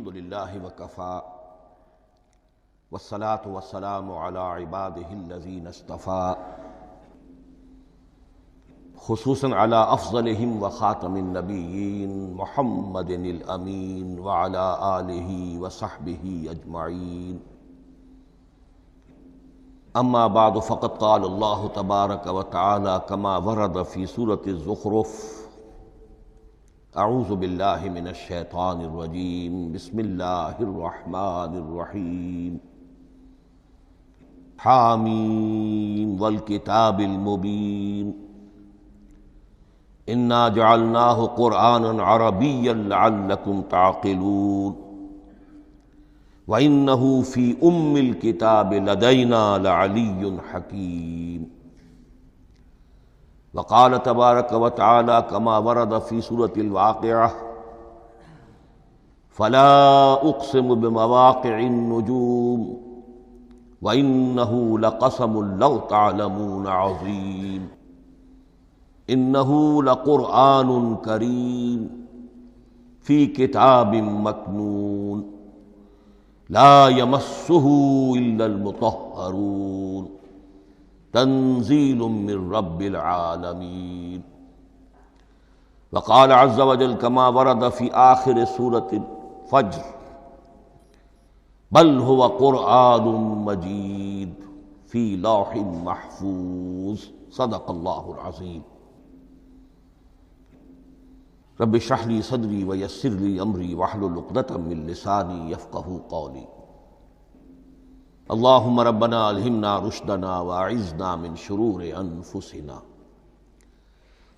الحمد للہ وکفی والصلاة والسلام علی عباده الذین اصطفی خصوصاً علی افضلہم وخاتم النبیین محمد الامین وعلی آلہ وصحبہ اجمعین اما بعد فقد قال اللہ تبارک وتعالی کما ورد فی سورة الزخرف اعوذ باللہ من الشیطان الرجیم بسم اللہ الرحمن الرحیم حامیم والکتاب المبین انا جعلناہ قرآنا عربیا لعلکم تعقلون وَإِنَّهُ فِي أُمِّ الْكِتَابِ لَدَيْنَا لَعَلِيٌّ حَكِيمٌ وقال تبارک وتعالی کما ورد فی سورة الواقعہ فلا اقسم بمواقع النجوم وإنه لقسم لو تعلمون عظیم انه لقرآن کریم فی کتاب مکنون لا یمسہ الا المطہرون تنزیل من رب العالمین وقال عز وجل کما ورد فی آخر سورة الفجر بل هو قرآن مجید فی لوح محفوظ صدق اللہ العظیم رب اشرح لی صدری ویسر لی امری واحلل عقدۃ من لسانی یفقہوا قولی اللہم ربنا الہمنا رشدنا واعذنا من شرور انفسنا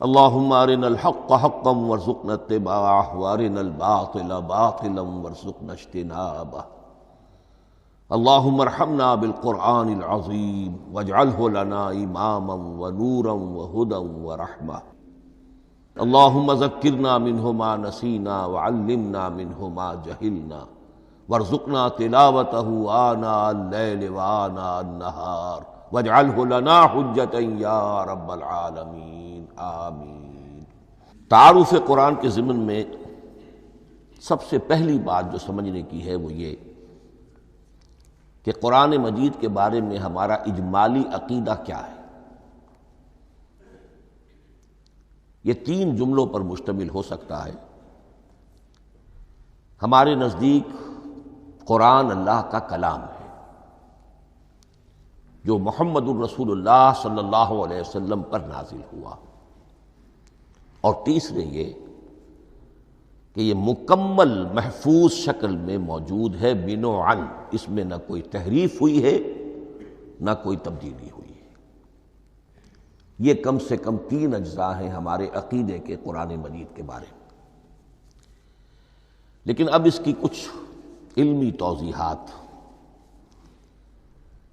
اللہم ارنا الحق حقا وارزقنا اتباعہ وارنا الباطل باطلا وارزقنا اجتنابہ اللہم ارحمنا بالقرآن العظیم واجعلہ لنا اماما ونورا وہدى ورحمہ اللہم ذکرنا منہ ما نسینا وعلمنا منہ ما جہلنا وارزقنا تلاوتہ آناء اللیل وآناء النہار واجعلہ لنا حجتا یا رب العالمین آمین۔ تعارف قرآن کے ضمن میں سب سے پہلی بات جو سمجھنے کی ہے وہ یہ کہ قرآن مجید کے بارے میں ہمارا اجمالی عقیدہ کیا ہے۔ یہ تین جملوں پر مشتمل ہو سکتا ہے۔ ہمارے نزدیک قرآن اللہ کا کلام ہے جو محمد الرسول اللہ صلی اللہ علیہ وسلم پر نازل ہوا، اور تیسرے یہ کہ یہ مکمل محفوظ شکل میں موجود ہے بنوعاً، اس میں نہ کوئی تحریف ہوئی ہے نہ کوئی تبدیلی ہوئی ہے۔ یہ کم سے کم تین اجزاء ہیں ہمارے عقیدے کے قرآن مجید کے بارے میں۔ لیکن اب اس کی کچھ علمی توضیحات۔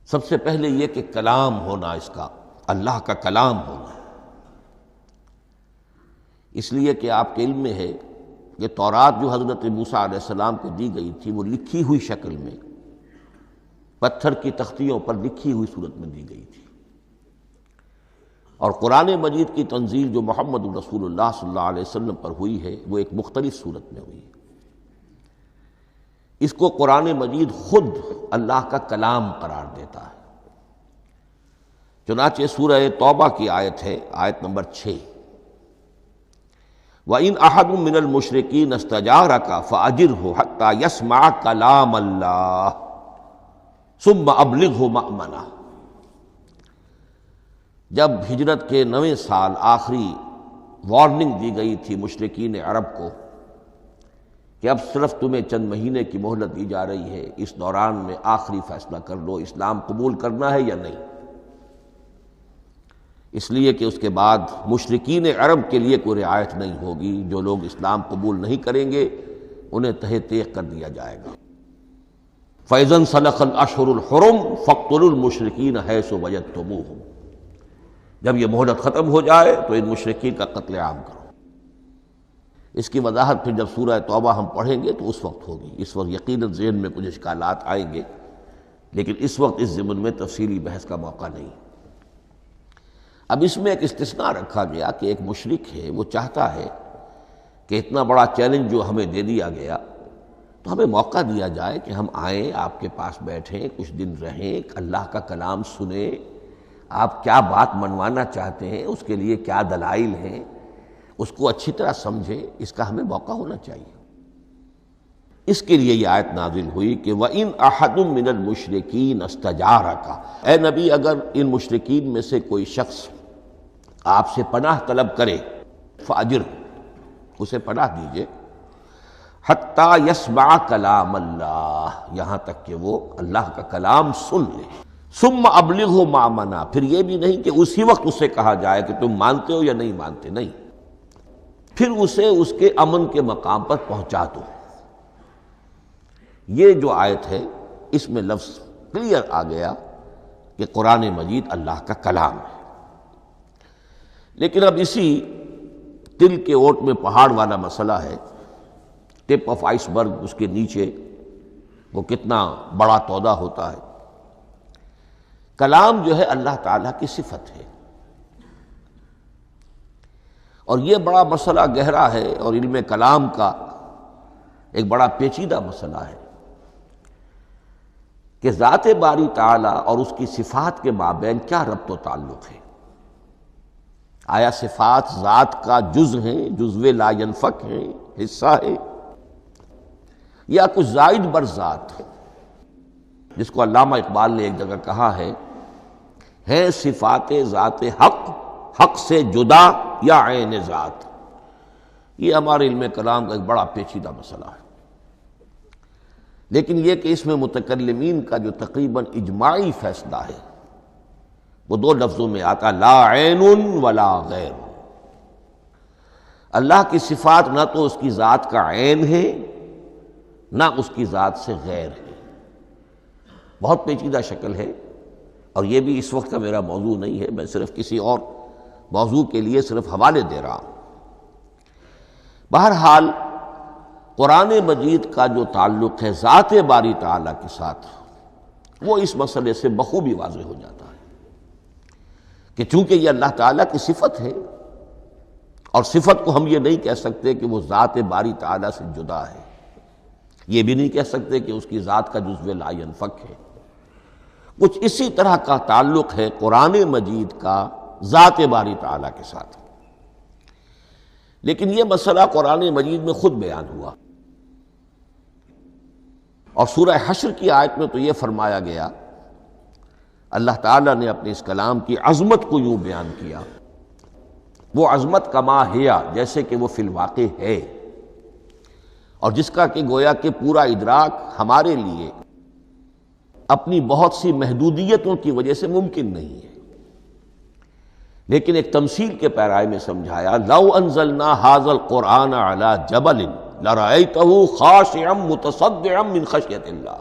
سب سے پہلے یہ کہ کلام ہونا، اس کا اللہ کا کلام ہونا، اس لیے کہ آپ کے علم میں ہے کہ تورات جو حضرت موسیٰ علیہ السلام کو دی گئی تھی وہ لکھی ہوئی شکل میں پتھر کی تختیوں پر لکھی ہوئی صورت میں دی گئی تھی، اور قرآن مجید کی تنزیل جو محمد رسول اللہ صلی اللہ علیہ وسلم پر ہوئی ہے وہ ایک مختلف صورت میں ہوئی ہے۔ اس کو قرآن مجید خود اللہ کا کلام قرار دیتا ہے۔ چنانچہ سورہ توبہ کی آیت ہے، آیت نمبر 6، وَإِنْ أَحَدٌ مِّنَ الْمُشْرِكِينَ اسْتَجَارَكَ فَأَجِرْهُ حَتَّى يَسْمَعَ كَلَامَ اللَّهِ ثُمَّ أَبْلِغْهُ مَأْمَنَهُ۔ جب ہجرت کے 9ویں سال آخری وارننگ دی گئی تھی مشرکین عرب کو کہ اب صرف تمہیں چند مہینے کی مہلت دی جا رہی ہے، اس دوران میں آخری فیصلہ کر لو اسلام قبول کرنا ہے یا نہیں، اس لیے کہ اس کے بعد مشرکین عرب کے لیے کوئی رعایت نہیں ہوگی، جو لوگ اسلام قبول نہیں کریں گے انہیں تہہ تیغ کر دیا جائے گا۔ فَإِذَا انْسَلَخَ الْأَشْهُرُ الْحُرُمُ فَاقْتُلُوا الْمُشْرِكِينَ حَيْثُ وَجَدتُّمُوهُمْ۔ جب یہ مہلت ختم ہو جائے تو ان مشرکین کا قتل عام کرو۔ اس کی وضاحت پھر جب سورہ توبہ ہم پڑھیں گے تو اس وقت ہوگی، اس وقت یقیناً ذہن میں کچھ اشکالات آئیں گے، لیکن اس وقت اس ضمن میں تفصیلی بحث کا موقع نہیں۔ اب اس میں ایک استثناء رکھا گیا کہ ایک مشرک ہے، وہ چاہتا ہے کہ اتنا بڑا چیلنج جو ہمیں دے دیا گیا تو تو ہمیں موقع دیا جائے کہ ہم آئیں، آپ کے پاس بیٹھیں، کچھ دن رہیں، اللہ کا کلام سنیں، آپ کیا بات منوانا چاہتے ہیں، اس کے لیے کیا دلائل ہیں، اس کو اچھی طرح سمجھیں، اس کا ہمیں موقع ہونا چاہیے۔ اس کے لیے یہ آیت نازل ہوئی کہ وَإِنْ أَحَدٌ مِّنَ الْمُشْرِكِينَ اسْتَجَارَكَ، اے نبی اگر ان مشرکین میں سے کوئی شخص آپ سے پناہ طلب کرے فَأَجِرْهُ، اسے پناہ دیجئے، حتیٰ یسمع کلام اللہ، یہاں تک کہ وہ اللہ کا کلام سن لے، ثم ابلغہ مأمنا، پھر یہ بھی نہیں کہ اسی وقت اسے کہا جائے کہ تم مانتے ہو یا نہیں مانتے، نہیں، پھر اسے اس کے امن کے مقام پر پہنچا دو۔ یہ جو آیت ہے اس میں لفظ کلیئر آ گیا کہ قرآن مجید اللہ کا کلام ہے۔ لیکن اب اسی تل کے اوٹ میں پہاڑ والا مسئلہ ہے، ٹپ آف آئس برگ، اس کے نیچے وہ کتنا بڑا تودہ ہوتا ہے۔ کلام جو ہے اللہ تعالیٰ کی صفت ہے، اور یہ بڑا مسئلہ گہرا ہے، اور علم کلام کا ایک بڑا پیچیدہ مسئلہ ہے کہ ذات باری تعالیٰ اور اس کی صفات کے مابین کیا ربط و تعلق ہے۔ آیا صفات ذات کا جز ہیں، جزو لا ینفک ہیں، حصہ ہے، یا کچھ زائد بر ذات ہے، جس کو علامہ اقبال نے ایک جگہ کہا ہے صفات ذات حق، حق سے جدا یا عین ذات۔ یہ ہمارے علم کلام کا ایک بڑا پیچیدہ مسئلہ ہے، لیکن یہ کہ اس میں متکلمین کا جو تقریباً اجماعی فیصلہ ہے وہ دو لفظوں میں آتا، لا عین ولا غیر۔ اللہ کی صفات نہ تو اس کی ذات کا عین ہے نہ اس کی ذات سے غیر ہے، بہت پیچیدہ شکل ہے، اور یہ بھی اس وقت کا میرا موضوع نہیں ہے، میں صرف کسی اور موضوع کے لیے صرف حوالے دے رہا ہوں۔ بہرحال قرآن مجید کا جو تعلق ہے ذات باری تعالیٰ کے ساتھ، وہ اس مسئلے سے بخوبی واضح ہو جاتا ہے کہ چونکہ یہ اللہ تعالیٰ کی صفت ہے، اور صفت کو ہم یہ نہیں کہہ سکتے کہ وہ ذات باری تعالیٰ سے جدا ہے، یہ بھی نہیں کہہ سکتے کہ اس کی ذات کا جزو لا ینفک ہے۔ کچھ اسی طرح کا تعلق ہے قرآن مجید کا ذات باری تعالیٰ کے ساتھ، لیکن یہ مسئلہ قرآن مجید میں خود بیان ہوا، اور سورہ حشر کی آیت میں تو یہ فرمایا گیا، اللہ تعالیٰ نے اپنے اس کلام کی عظمت کو یوں بیان کیا، وہ عظمت کما ہیا، جیسے کہ وہ فی الواقع ہے، اور جس کا کہ گویا کہ پورا ادراک ہمارے لیے اپنی بہت سی محدودیتوں کی وجہ سے ممکن نہیں ہے، لیکن ایک تمثیل کے پیرائے میں سمجھایا، لو انزلنا ھذا القرآن علی جبل لرأیتہ خاشعا متصدعا من خشیۃ اللہ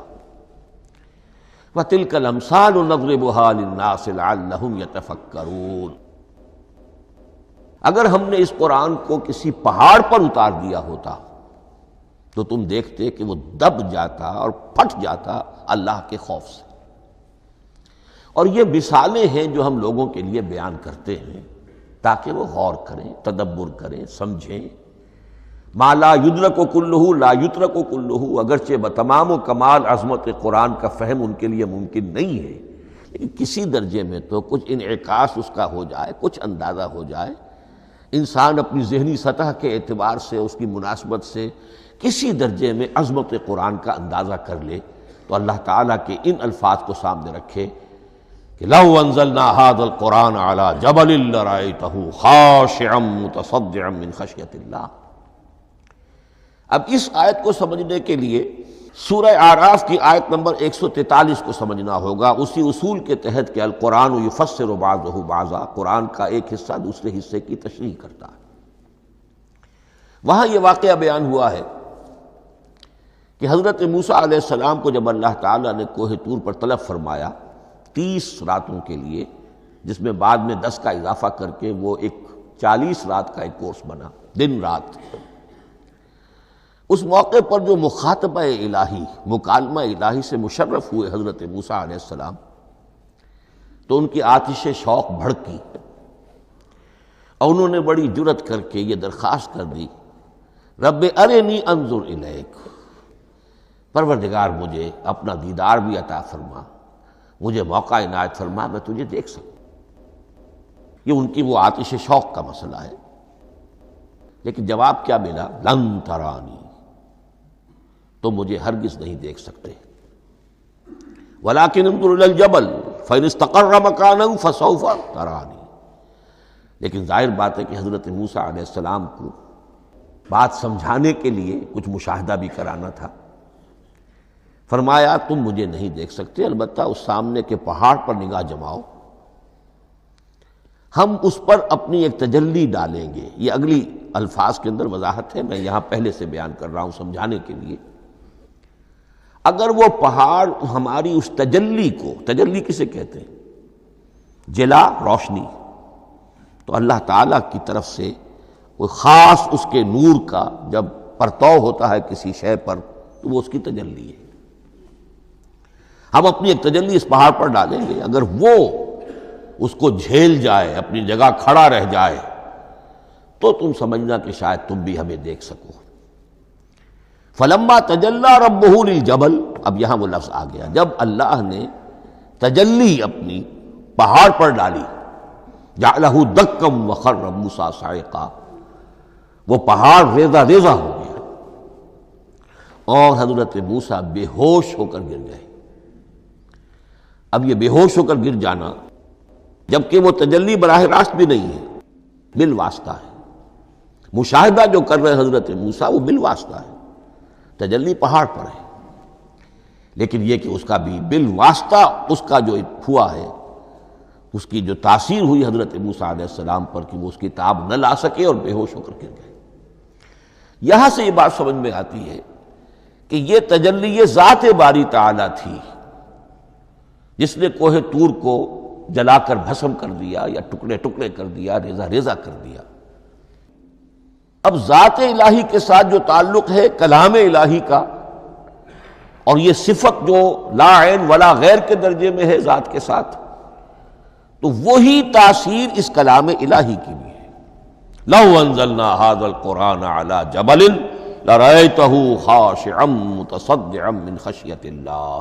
وتلک الامثال نضربها للناس لعلهم یتفکرون۔ اگر ہم نے اس قرآن کو کسی پہاڑ پر اتار دیا ہوتا تو تم دیکھتے کہ وہ دب جاتا اور پھٹ جاتا اللہ کے خوف سے۔ اور یہ مثالیں ہیں جو ہم لوگوں کے لیے بیان کرتے ہیں تاکہ وہ غور کریں، تدبر کریں، سمجھیں۔ ما لا یدرک کلہ لا یترک کلہ، اگرچہ بتمام و کمال عظمت قرآن کا فہم ان کے لیے ممکن نہیں ہے، لیکن کسی درجے میں تو کچھ انعکاس اس کا ہو جائے، کچھ اندازہ ہو جائے، انسان اپنی ذہنی سطح کے اعتبار سے، اس کی مناسبت سے کسی درجے میں عظمت قرآن کا اندازہ کر لے، تو اللہ تعالیٰ کے ان الفاظ کو سامنے رکھے کہ لو انزلنا ھذا القرآن علی جبل لرأیتہ خاشعا متصدعا من خشیۃ اللہ۔ اب اس آیت کو سمجھنے کے لیے سورہ اعراف کی آیت نمبر 143 کو سمجھنا ہوگا، اسی اصول کے تحت کہ القرآن یفسر بعضہ بعضا، قرآن کا ایک حصہ دوسرے حصے کی تشریح کرتا ہے۔ وہاں یہ واقعہ بیان ہوا ہے کہ حضرت موسیٰ علیہ السلام کو جب اللہ تعالیٰ نے کوہ طور پر طلب فرمایا 30 راتوں کے لیے، جس میں بعد میں 10 کا اضافہ کر کے وہ ایک 40 رات کا ایک کورس بنا، دن رات، اس موقع پر جو مخاطبہ الہی، مکالمہ الہی سے مشرف ہوئے حضرت موسیٰ علیہ السلام، تو ان کی آتش شوق بھڑکی اور انہوں نے بڑی جرأت کر کے یہ درخواست کر دی، رب ارنی انظر الیک، پروردگار مجھے اپنا دیدار بھی عطا فرما، مجھے موقع عنایت فرما، میں تجھے دیکھ سکوں۔ یہ ان کی وہ آتش شوق کا مسئلہ ہے۔ لیکن جواب کیا ملا؟ لن ترانی، تو مجھے ہرگز نہیں دیکھ سکتے۔ وَلَٰكِنِ انظُرْ إِلَى الْجَبَلِ فَإِنِ اسْتَقَرَّ مَكَانَهُ فَسَوْفَ تَرَانِي۔ لیکن ظاہر بات ہے کہ حضرت موسیٰ علیہ السلام کو بات سمجھانے کے لیے کچھ مشاہدہ بھی کرانا تھا۔ فرمایا تم مجھے نہیں دیکھ سکتے، البتہ اس سامنے کے پہاڑ پر نگاہ جماؤ، ہم اس پر اپنی ایک تجلی ڈالیں گے۔ یہ اگلی الفاظ کے اندر وضاحت ہے، میں یہاں پہلے سے بیان کر رہا ہوں سمجھانے کے لیے۔ اگر وہ پہاڑ ہماری اس تجلی کو، تجلی کسے کہتے ہیں؟ جلا، روشنی، تو اللہ تعالیٰ کی طرف سے کوئی خاص اس کے نور کا جب پرتو ہوتا ہے کسی شے پر تو وہ اس کی تجلی ہے۔ ہم اپنی ایک تجلی اس پہاڑ پر ڈالیں گے، اگر وہ اس کو جھیل جائے، اپنی جگہ کھڑا رہ جائے، تو تم سمجھنا کہ شاید تم بھی ہمیں دیکھ سکو۔ فلما تجلی ربہ للجبل، اب یہاں وہ لفظ آ گیا، جب اللہ نے تجلی اپنی پہاڑ پر ڈالی، جعلہ دکا وخر موسیٰ صعقا، وہ پہاڑ ریزہ ریزہ ہو گیا اور حضرت موسیٰ بے ہوش ہو کر گر گئے۔ اب یہ بے ہوش ہو کر گر جانا، جبکہ وہ تجلی براہ راست بھی نہیں ہے، بالواسطہ ہے۔ مشاہدہ جو کر رہے حضرت موسیٰ وہ بالواسطہ ہے، تجلی پہاڑ پر ہے، لیکن یہ کہ اس کا بھی بالواسطہ اس کا جو ہوا ہے، اس کی جو تاثیر ہوئی حضرت موسیٰ علیہ السلام پر کہ وہ اس کی تاب نہ لا سکے اور بے ہوش ہو کر گر گئے۔ یہاں سے یہ بات سمجھ میں آتی ہے کہ یہ تجلی یہ ذات باری تعالیٰ تھی جس نے کوہ طور کو جلا کر بھسم کر دیا یا ٹکڑے ٹکڑے کر دیا، ریزہ ریزہ کر دیا۔ اب ذات الہی کے ساتھ جو تعلق ہے کلام الہی کا، اور یہ صفت جو لا عین ولا غیر کے درجے میں ہے ذات کے ساتھ، تو وہی تاثیر اس کلام الہی کی بھی ہے۔ لو انزلنا هذا القرآن على جبل لرأيته خاشعا متصدعا من خشية الله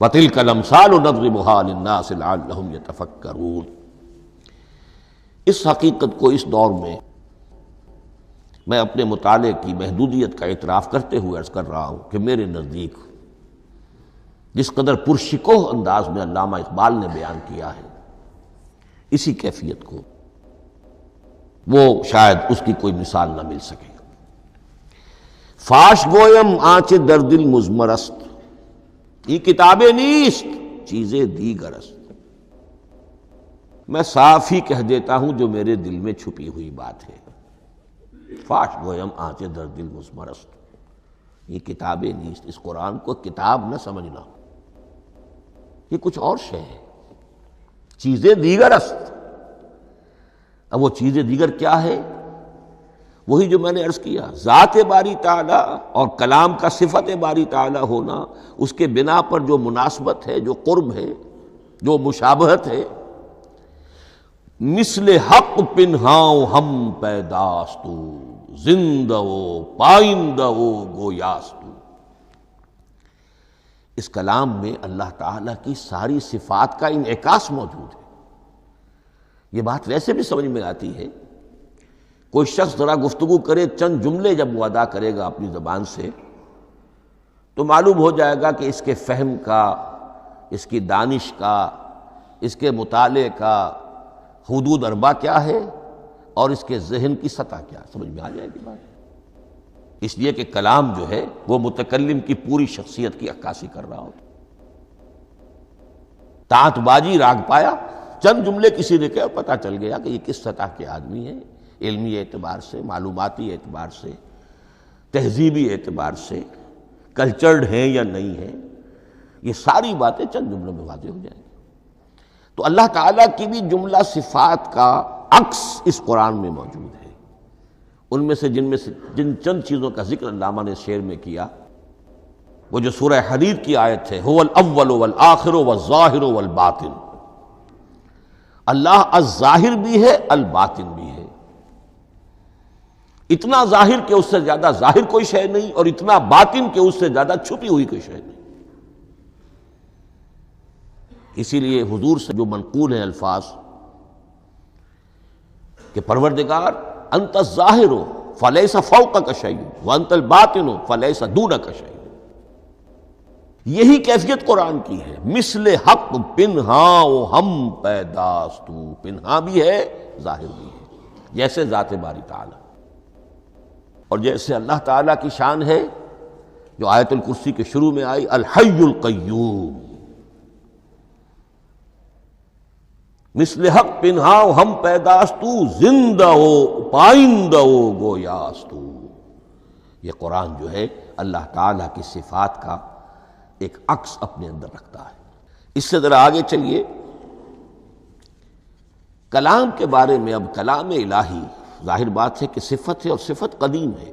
وَتِلْكَ الْأَمْثَالُ نَضْرِبُهَا لِلنَّاسِ لَعَلَّهُمْ يَتَفَكَّرُونَ۔ اس حقیقت کو اس دور میں میں اپنے مطالعے کی محدودیت کا اعتراف کرتے ہوئے عرض کر رہا ہوں کہ میرے نزدیک جس قدر پرشکوہ انداز میں علامہ اقبال نے بیان کیا ہے، اسی کیفیت کو وہ شاید اس کی کوئی مثال نہ مل سکے۔ فاش گویم آنچ در دل مضمر است، یہ کتابیں نیست چیزیں دیگر است۔ میں صاف ہی کہہ دیتا ہوں جو میرے دل میں چھپی ہوئی بات ہے۔ فاش گویم آنچ در دل مضمر است، یہ کتابیں نیست، اس قرآن کو کتاب نہ سمجھنا، یہ کچھ اور شے ہے، چیزیں دیگر است۔ اب وہ چیزیں دیگر کیا ہے؟ وہی جو میں نے عرض کیا، ذات باری تعالیٰ اور کلام کا صفت باری تعالیٰ ہونا، اس کے بنا پر جو مناسبت ہے، جو قرب ہے، جو مشابہت ہے۔ مثل حق پنہاؤ ہم پیداستو، زندہ و پائندہ و گویاستو۔ اس کلام میں اللہ تعالیٰ کی ساری صفات کا انعکاس موجود ہے۔ یہ بات ویسے بھی سمجھ میں آتی ہے، کوئی شخص ذرا گفتگو کرے، چند جملے جب وہ ادا کرے گا اپنی زبان سے، تو معلوم ہو جائے گا کہ اس کے فہم کا، اس کی دانش کا، اس کے مطالعے کا حدود اربع کیا ہے اور اس کے ذہن کی سطح کیا، سمجھ میں آ جائے گی بات۔ اس لیے کہ کلام جو ہے وہ متکلم کی پوری شخصیت کی عکاسی کر رہا ہوتا۔ تانت بازی راگ پایا، چند جملے کسی نے کہا، پتہ چل گیا کہ یہ کس سطح کے آدمی ہیں، علمی اعتبار سے، معلوماتی اعتبار سے، تہذیبی اعتبار سے، کلچرڈ ہیں یا نہیں ہیں، یہ ساری باتیں چند جملوں میں واضح ہو جائیں گی۔ تو اللہ تعالیٰ کی بھی جملہ صفات کا عکس اس قرآن میں موجود ہے۔ ان میں سے جن چند چیزوں کا ذکر علامہ نے شعر میں کیا، وہ جو سورہ حدید کی آیت ہے، هو الاول والآخر والظاہر والباطن، اللہ الظاہر بھی ہے، الباطن بھی ہے۔ اتنا ظاہر کہ اس سے زیادہ ظاہر کوئی شے نہیں، اور اتنا باطن کہ اس سے زیادہ چھپی ہوئی کوئی شے نہیں۔ اسی لیے حضور سے جو منقول ہیں الفاظ کہ پروردگار انت الظاہر فلیس فوقک شیء وانت الباطن فلیس دونک شیء، یہی کیفیت قرآن کی ہے۔ مثل حق پنہاں و ہم پیداستو، پنہاں بھی ہے ظاہر بھی ہے، جیسے ذات باری تعالی، اور جیسے اللہ تعالیٰ کی شان ہے جو آیت الکرسی کے شروع میں آئی، الحی القیوم، مثل حق پنہاں و ہم پیداستو، زندہ و پائندہ و گویاستو۔ یہ قرآن جو ہے اللہ تعالیٰ کی صفات کا ایک عکس اپنے اندر رکھتا ہے۔ اس سے ذرا آگے چلیے، کلام کے بارے میں۔ اب کلام الہی ظاہر بات ہے کہ صفت ہے، اور صفت قدیم ہے۔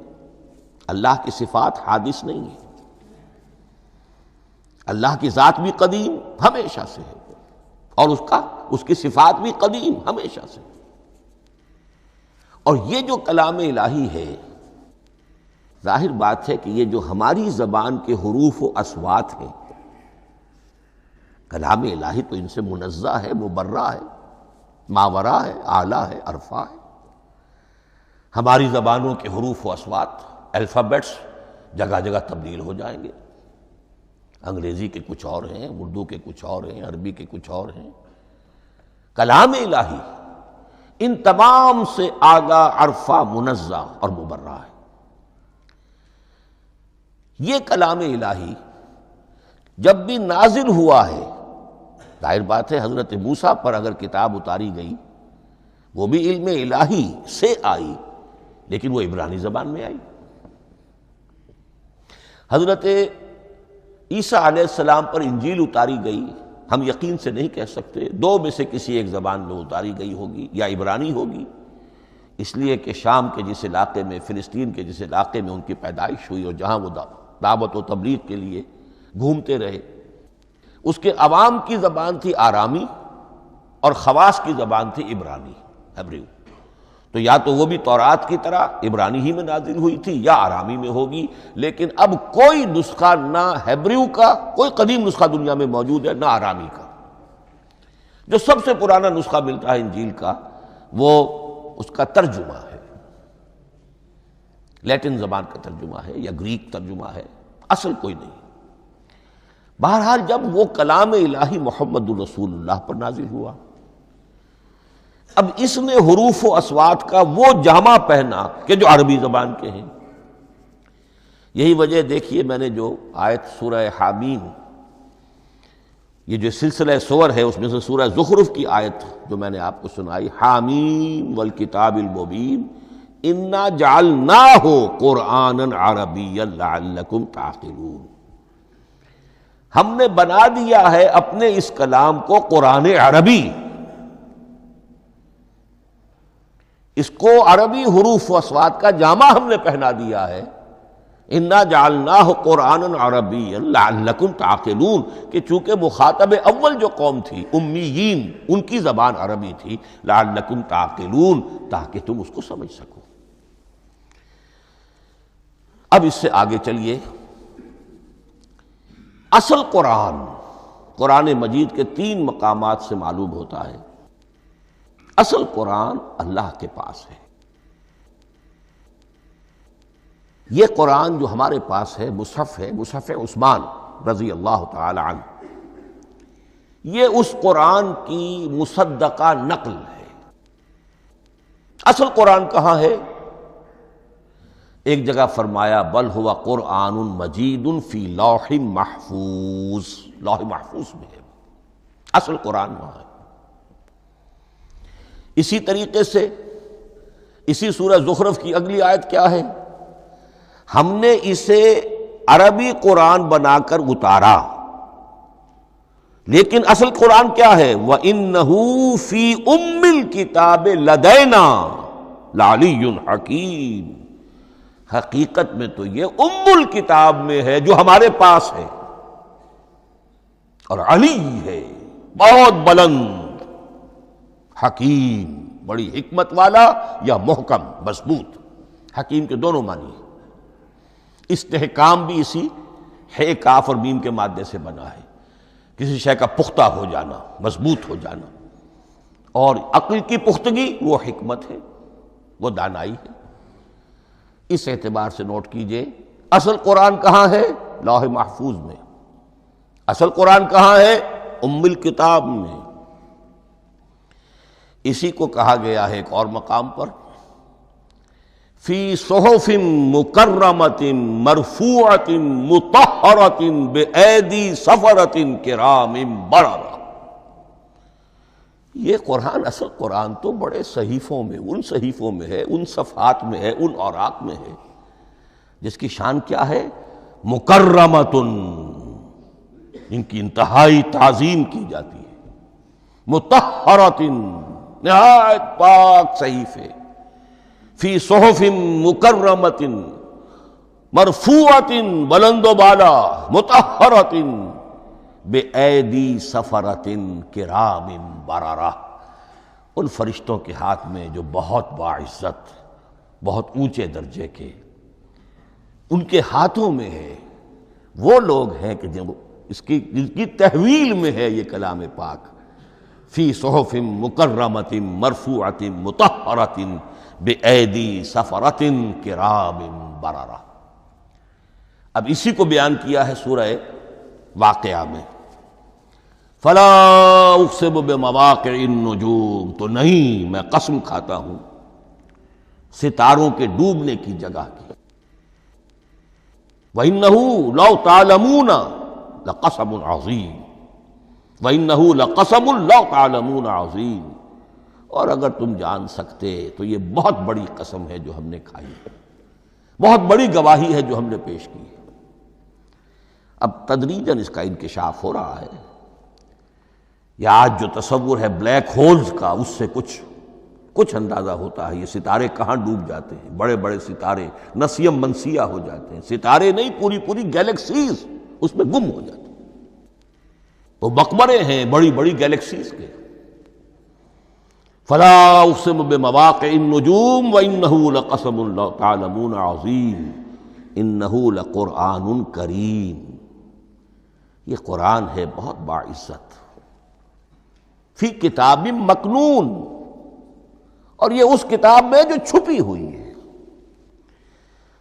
اللہ کی صفات حادث نہیں ہے، اللہ کی ذات بھی قدیم ہمیشہ سے ہے، اور اس کی صفات بھی قدیم ہمیشہ سے۔ اور یہ جو کلام الہی ہے، ظاہر بات ہے کہ یہ جو ہماری زبان کے حروف و اصوات ہیں، کلام الہی تو ان سے منزہ ہے، مبرہ ہے، ماورا ہے، اعلیٰ ہے، عرفہ ہے۔ ہماری زبانوں کے حروف و اصوات، الفابیٹس جگہ جگہ تبدیل ہو جائیں گے، انگریزی کے کچھ اور ہیں، اردو کے کچھ اور ہیں، عربی کے کچھ اور ہیں۔ کلام الہی ان تمام سے آگاہ، عرفہ، منزہ اور مبرہ ہے۔ یہ کلام الہی جب بھی نازل ہوا ہے، ظاہر بات ہے حضرت موسیٰ پر اگر کتاب اتاری گئی، وہ بھی علم الہی سے آئی، لیکن وہ عبرانی زبان میں آئی۔ حضرت عیسیٰ علیہ السلام پر انجیل اتاری گئی، ہم یقین سے نہیں کہہ سکتے، دو میں سے کسی ایک زبان میں اتاری گئی ہوگی، یا عبرانی ہوگی، اس لیے کہ شام کے جس علاقے میں، فلسطین کے جس علاقے میں ان کی پیدائش ہوئی، اور جہاں وہ دعوت و تبلیغ کے لیے گھومتے رہے، اس کے عوام کی زبان تھی آرامی، اور خواص کی زبان تھی عبرانی، ہیبریو۔ تو یا تو وہ بھی تورات کی طرح عبرانی ہی میں نازل ہوئی تھی، یا آرامی میں ہوگی، لیکن اب کوئی نسخہ نہ ہیبریو کا، کوئی قدیم نسخہ دنیا میں موجود ہے، نہ آرامی کا۔ جو سب سے پرانا نسخہ ملتا ہے انجیل کا، وہ اس کا ترجمہ ہے، لیٹن زبان کا ترجمہ ہے، یا گریک ترجمہ ہے، اصل کوئی نہیں۔ بہرحال جب وہ کلام الہی محمد الرسول اللہ پر نازل ہوا، اب اس نے حروف و اصوات کا وہ جامہ پہنا کہ جو عربی زبان کے ہیں۔ یہی وجہ دیکھیے، میں نے جو آیت سورہ حامیم، یہ جو سلسلہ سور ہے اس میں سے سورہ زخرف کی آیت جو میں نے آپ کو سنائی، حامیم والکتاب المبین انا جعلناہ قرآنا عربیا لعلکم تعقلون، ہم نے بنا دیا ہے اپنے اس کلام کو قرآن عربی، اس کو عربی حروف و اصوات کا جامہ ہم نے پہنا دیا ہے۔ انا جعلناہ قرآنا عربیا لعلکم تعقلون، کہ چونکہ مخاطب اول جو قوم تھی امیین، ان کی زبان عربی تھی، لعلکم تعقلون، تاکہ تم اس کو سمجھ سکو۔ اب اس سے آگے چلیے، اصل قرآن مجید کے 3 مقامات سے معلوم ہوتا ہے، اصل قرآن اللہ کے پاس ہے۔ یہ قرآن جو ہمارے پاس ہے، مصحف ہے، مصحف عثمان رضی اللہ تعالی عنہ، یہ اس قرآن کی مصدقہ نقل ہے۔ اصل قرآن کہاں ہے؟ ایک جگہ فرمایا بل ہوا قرآن مجید فی لوح محفوظ، لوح محفوظ میں ہے، اصل قرآن وہاں ہے۔ اسی طریقے سے اسی سورہ زخرف کی اگلی آیت کیا ہے؟ ہم نے اسے عربی قرآن بنا کر اتارا، لیکن اصل قرآن کیا ہے؟ وَإِنَّهُ فِي أُمِّ الْكِتَابِ لَدَيْنَا لَعَلِيٌّ حَكِيمٌ، حقیقت میں تو یہ ام الکتاب میں ہے جو ہمارے پاس ہے، اور علی ہے، بہت بلند، حکیم، بڑی حکمت والا، یا محکم مضبوط، حکیم کے دونوں معنی ہیں۔ استحکام بھی اسی ہے کاف اور میم کے مادے سے بنا ہے، کسی شے کا پختہ ہو جانا، مضبوط ہو جانا، اور عقل کی پختگی وہ حکمت ہے، وہ دانائی ہے۔ اس اعتبار سے نوٹ کیجئے اصل قرآن کہاں ہے؟ لوح محفوظ میں۔ اصل قرآن کہاں ہے؟ ام الکتاب میں۔ اسی کو کہا گیا ہے ایک اور مقام پر، فی صحف مکرمۃ مرفوعۃ مطہرۃ بایدی سفرۃ کرام بررہ۔ یہ قرآن، اصل قرآن تو بڑے صحیفوں میں، ان صحیفوں میں ہے، ان صفحات میں ہے، ان اوراق میں ہے، جس کی شان کیا ہے؟ مکرمۃ، ان کی انتہائی تعظیم کی جاتی ہے، مطہرۃ، نہایت پاک صحیفے، فی صحف مکرمۃ مرفوعۃ، بلند و بالا، مطہرۃ بایدی سفرۃ کرام بررہ، ان فرشتوں کے ہاتھ میں جو بہت باعزت، بہت اونچے درجے کے، ان کے ہاتھوں میں ہے۔ وہ لوگ ہیں کہ جن کی تحویل میں ہے یہ کلام پاک، فی صحف مکرمۃ مرفوعۃ مطہرۃ بایدی سفرۃ کرام بررہ۔ اب اسی کو بیان کیا ہے سورہ واقعہ میں، فلا اقسم بمواقع النجوم، تو نہیں، میں قسم کھاتا ہوں ستاروں کے ڈوبنے کی جگہ کی۔ وَإِنَّهُ لَوْ تَعْلَمُونَ لَقَسَمٌ عَظِيمٌ، وَإِنَّهُ لَقَسَمٌ لَوْ تَعْلَمُونَ عَظِيمٌ، اور اگر تم جان سکتے تو یہ بہت بڑی قسم ہے جو ہم نے کھائی ہے، بہت بڑی گواہی ہے جو ہم نے پیش کی ہے۔ اب تدریجاً اس کا انکشاف ہو رہا ہے۔ یہ آج جو تصور ہے بلیک ہولز کا، اس سے کچھ اندازہ ہوتا ہے یہ ستارے کہاں ڈوب جاتے ہیں، بڑے بڑے ستارے نسیم منسیہ ہو جاتے ہیں، ستارے نہیں، پوری گیلیکسیز اس میں گم ہو جاتے ہیں، وہ مقبرے ہیں بڑی بڑی گیلیکسیز کے۔ فلا اقسم بمواقع النجوم وانہ لقسم لو تعلمون عظیم انہ لقرآن کریم، یہ قرآن ہے بہت باعزت، فی کتاب مکنون، اور یہ اس کتاب میں جو چھپی ہوئی ہے۔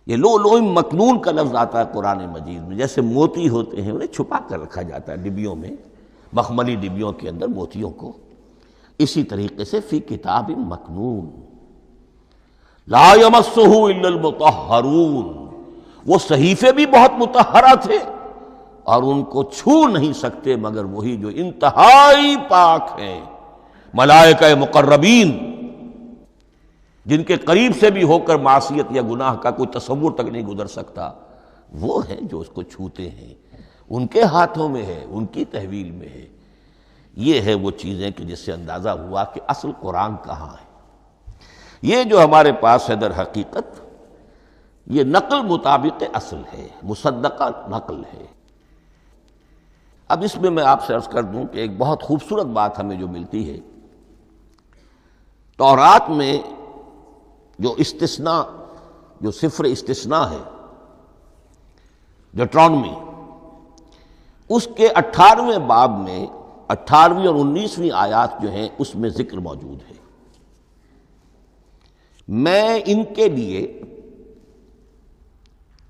یہ لؤلؤ مکنون کا لفظ آتا ہے قرآن مجید میں، جیسے موتی ہوتے ہیں انہیں چھپا کر رکھا جاتا ہے ڈبیوں میں، مخملی ڈبیوں کے اندر موتیوں کو، اسی طریقے سے فی کتاب مکنون، لا یمسہ الا المطہرون، وہ صحیفے بھی بہت مطہرہ تھے اور ان کو چھو نہیں سکتے مگر وہی جو انتہائی پاک ہیں، ملائکہ مقربین، جن کے قریب سے بھی ہو کر معصیت یا گناہ کا کوئی تصور تک نہیں گزر سکتا، وہ ہیں جو اس کو چھوتے ہیں، ان کے ہاتھوں میں ہے، ان کی تحویل میں ہے۔ یہ ہے وہ چیزیں کہ جس سے اندازہ ہوا کہ اصل قرآن کہاں ہے۔ یہ جو ہمارے پاس ہے در حقیقت یہ نقل مطابق اصل ہے، مصدقہ نقل ہے۔ اب اس میں آپ سے عرض کر دوں کہ ایک بہت خوبصورت بات ہمیں جو ملتی ہے، تورات میں جو استثناء، جو صفر استثناء ہے، ڈیوٹرانومی، اس کے 18ویں باب میں 18ویں اور 19ویں آیات جو ہیں اس میں ذکر موجود ہے، میں ان کے لیے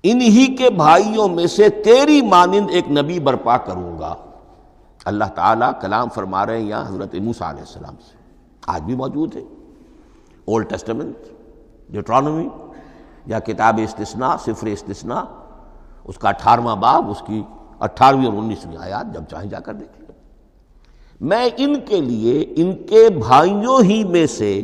انہی کے بھائیوں میں سے تیری مانند ایک نبی برپا کروں گا۔ اللہ تعالیٰ کلام فرما رہے ہیں یہاں حضرت موسیٰ علیہ السلام سے، آج بھی موجود ہے۔ اولڈ ٹیسٹمنٹ، ڈیوٹرانومی یا کتاب استثناء، سفر استثناء، اس کا 18واں باب، اس کی 18ویں اور 19ویں آیات، جب چاہیں جا کر دیکھ لیں۔ میں ان کے لیے ان کے بھائیوں ہی میں سے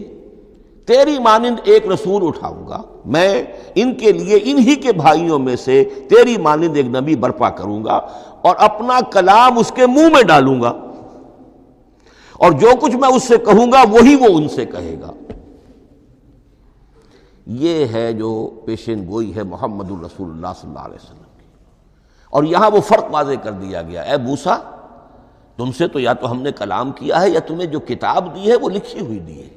تیری مانند ایک رسول اٹھاؤں گا، میں ان کے لیے انہی کے بھائیوں میں سے تیری مانند ایک نبی برپا کروں گا اور اپنا کلام اس کے منہ میں ڈالوں گا، اور جو کچھ میں اس سے کہوں گا وہی وہ ان سے کہے گا۔ یہ ہے جو پیشین گوئی ہے محمد الرسول اللہ صلی اللہ علیہ وسلم کی۔ اور یہاں وہ فرق واضح کر دیا گیا، اے موسیٰ، تم سے تو یا تو ہم نے کلام کیا ہے یا تمہیں جو کتاب دی ہے وہ لکھی ہوئی دی ہے۔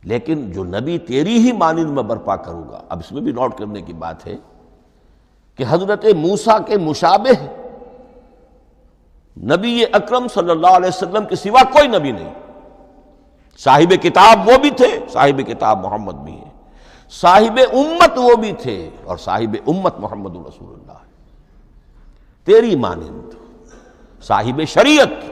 لیکن جو نبی تیری ہی مانند میں برپا کروں گا. اب اس میں بھی نوٹ کرنے کی بات ہے کہ حضرت موسیٰ کے مشابہ نبی اکرم صلی اللہ علیہ وسلم کے سوا کوئی نبی نہیں. صاحب کتاب وہ بھی تھے، صاحب کتاب محمد بھی ہیں، صاحب امت وہ بھی تھے، اور صاحب امت محمد رسول اللہ ہے. تیری مانند صاحب شریعت.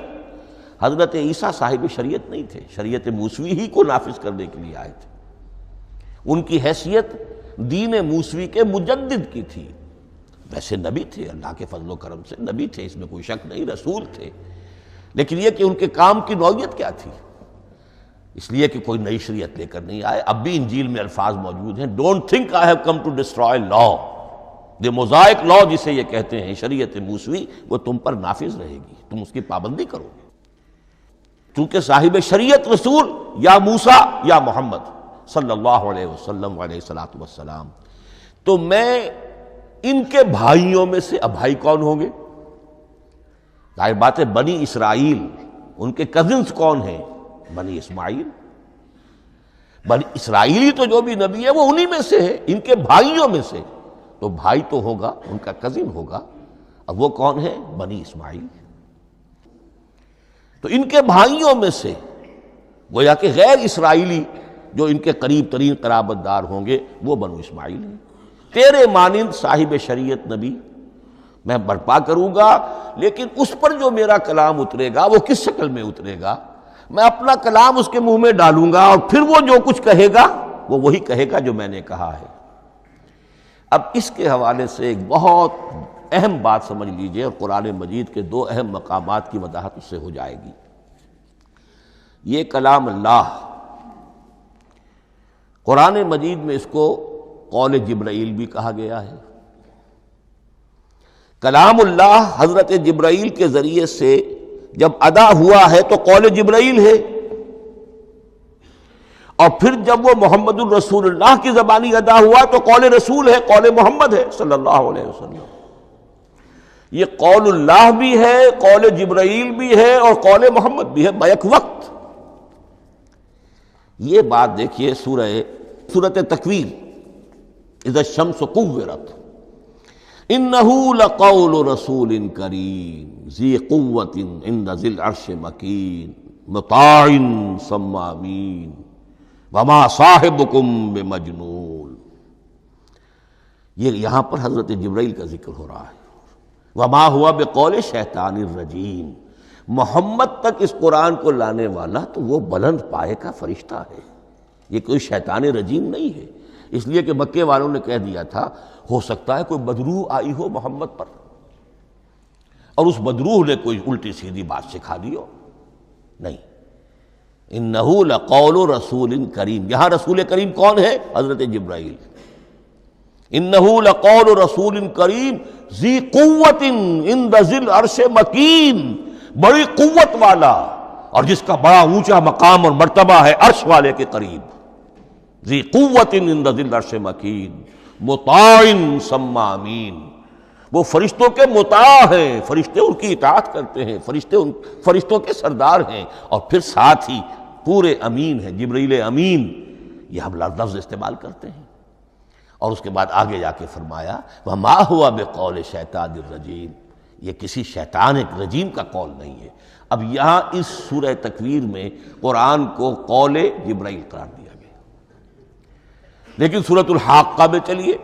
حضرت عیسیٰ صاحب شریعت نہیں تھے، شریعت موسوی ہی کو نافذ کرنے کے لیے آئے تھے. ان کی حیثیت دین موسوی کے مجدد کی تھی. ویسے نبی تھے، اللہ کے فضل و کرم سے نبی تھے، اس میں کوئی شک نہیں، رسول تھے. لیکن یہ کہ ان کے کام کی نوعیت کیا تھی؟ اس لیے کہ کوئی نئی شریعت لے کر نہیں آئے. اب بھی انجیل میں الفاظ موجود ہیں، don't think I have come to destroy law. The mosaic law جسے یہ کہتے ہیں، شریعت موسوی، وہ تم پر نافذ رہے گی، تم اس کی پابندی کرو گے. چونکہ صاحب شریعت رسول یا موسیٰ یا محمد صلی اللہ علیہ وسلم علیہ الصلوۃ والسلام. تو میں ان کے بھائیوں میں سے، اب بھائی کون ہوں گے؟ ظاہر بات ہے بنی اسرائیل، ان کے کزنز کون ہیں؟ بنی اسماعیل. بنی اسرائیلی تو جو بھی نبی ہے وہ انہی میں سے ہے، ان کے بھائیوں میں سے. تو بھائی تو ہوگا، ان کا کزن ہوگا. اب وہ کون ہے؟ بنی اسماعیل. تو ان کے بھائیوں میں سے گویا کہ غیر اسرائیلی جو ان کے قریب ترین قرابت دار ہوں گے وہ بنو اسماعیل ہیں. تیرے مانند صاحب شریعت نبی میں برپا کروں گا، لیکن اس پر جو میرا کلام اترے گا وہ کس شکل میں اترے گا؟ میں اپنا کلام اس کے منہ میں ڈالوں گا، اور پھر وہ جو کچھ کہے گا وہ وہی کہے گا جو میں نے کہا ہے. اب اس کے حوالے سے ایک بہت اہم بات سمجھ لیجئے، اور قرآن مجید کے دو اہم مقامات کی وضاحت اس سے ہو جائے گی. یہ کلام اللہ، قرآن مجید میں اس کو قول جبرائیل بھی کہا گیا ہے. کلام اللہ حضرت جبرائیل کے ذریعے سے جب ادا ہوا ہے تو قول جبرائیل ہے، اور پھر جب وہ محمد الرسول اللہ کی زبانی ادا ہوا تو قول رسول ہے، قول محمد ہے صلی اللہ علیہ وسلم. یہ قول اللہ بھی ہے، قول جبرائیل بھی ہے، اور قول محمد بھی ہے بیک وقت. یہ بات دیکھیے سورۃ تکویر، اذا الشمس کورت، انہ لقول رسول کریم ذی قوت عند ذی العرش مکین مطاع ثم امین وما صاحبکم بمجنون. یہ یہاں پر حضرت جبرائیل کا ذکر ہو رہا ہے. وما ہوا بقول شیطان الرجیم. محمد تک اس قرآن کو لانے والا تو وہ بلند پائے کا فرشتہ ہے، یہ کوئی شیطان رجیم نہیں ہے. اس لیے کہ مکے والوں نے کہہ دیا تھا ہو سکتا ہے کوئی بدروح آئی ہو محمد پر، اور اس بدروح نے کوئی الٹی سیدھی بات سکھا دی ہو. نہیں، انہ لقول رسول کریم. یہاں رسول کریم کون ہے؟ حضرت جبرائیل. انہ لقول رسول کریم ذی قوت عند ذی العرش مکین، بڑی قوت والا اور جس کا بڑا اونچا مقام اور مرتبہ ہے عرش والے کے قریب. ذی قوت عند ذی العرش مکین مطاع ثم امین. وہ فرشتوں کے مطاع ہیں، فرشتے ان کی اطاعت کرتے ہیں، فرشتوں کے سردار ہیں، اور پھر ساتھ ہی پورے امین ہیں. جبرائیل امین یہ ہم لفظ استعمال کرتے ہیں. اور اس کے بعد آگے جا کے فرمایا وما ہوا بقول شیطان الرجیم. یہ کسی شیطان ایک رجیم کا قول نہیں ہے. اب یہاں اس سورہ تکویر میں قرآن کو قول جبرائیل قرار دیا گیا. لیکن سورۃ الحاقہ میں چلیے،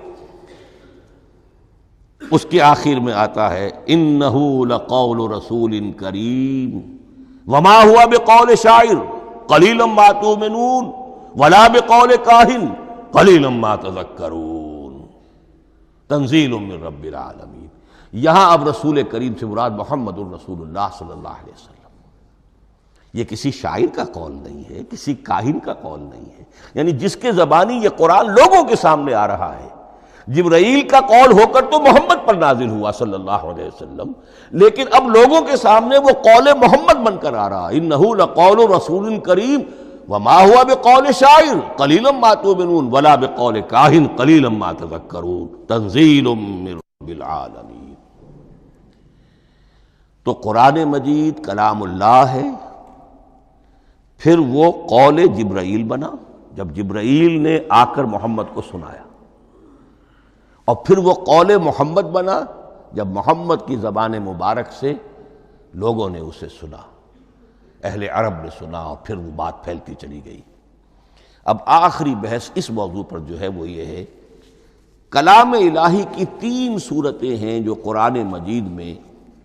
اس کے آخر میں آتا ہے انہ لقول رسول کریم وما ہوا بقول شاعر قلیلا ما تؤمنون ولا بقول کاہن قلیلا ما تذکرون تنزیل من رب العالمین. یہاں اب رسول کریم سے مراد محمد الرسول اللہ صلی اللہ علیہ وسلم. یہ کسی شاعر کا قول نہیں ہے، کسی کاہن کا قول نہیں ہے. یعنی جس کے زبانی یہ قرآن لوگوں کے سامنے آ رہا ہے. جبرائیل کا قول ہو کر تو محمد پر نازل ہوا صلی اللہ علیہ وسلم، لیکن اب لوگوں کے سامنے وہ قول محمد بن کر آ رہا. انہ لقول رسول کریم وما ہوا بقول شاعر قلیلا ما تؤمنون ولا بقول کاہن قلیلا ما تذکرون تنزیل من رب العالمین. تو قرآن مجید کلام اللہ ہے، پھر وہ قول جبرائیل بنا جب جبرائیل نے آ کر محمد کو سنایا، اور پھر وہ قول محمد بنا جب محمد کی زبان مبارک سے لوگوں نے اسے سنا، اہل عرب نے سنا، اور پھر وہ بات پھیلتی چلی گئی۔ اب آخری بحث اس موضوع پر جو ہے وہ یہ ہے، کلام الہی کی 3 صورتیں ہیں جو قرآن مجید میں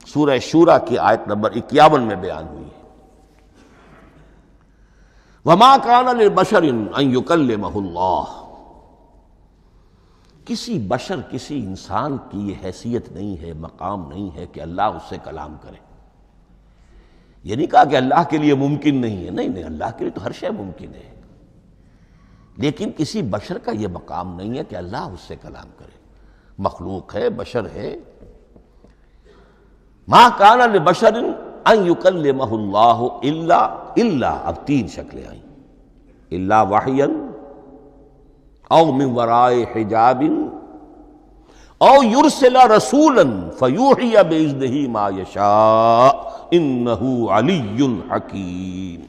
سورہ شورى کی آیت نمبر 51 میں بیان ہوئی ہے۔ وَمَا كَانَ لِبَشَرٍ أَن يُكَلِّمَهُ اللَّهُ، کسی بشر، کسی انسان کی یہ حیثیت نہیں ہے، مقام نہیں ہے کہ اللہ اس سے کلام کرے۔ یہ نہیں کہا کہ اللہ کے لیے ممکن نہیں ہے، نہیں، اللہ کے لیے تو ہر شے ممکن ہے، لیکن کسی بشر کا یہ مقام نہیں ہے کہ اللہ اس سے کلام کرے۔ مخلوق ہے، بشر ہے۔ ما کان لبشر ان یکلمہ اللہ الا اب 3 شکلیں آئیں، الا وحیا او من وراء حجاب او یرسل رسولا فیوحی باذنہ ما یشاء انہ علی حکیم۔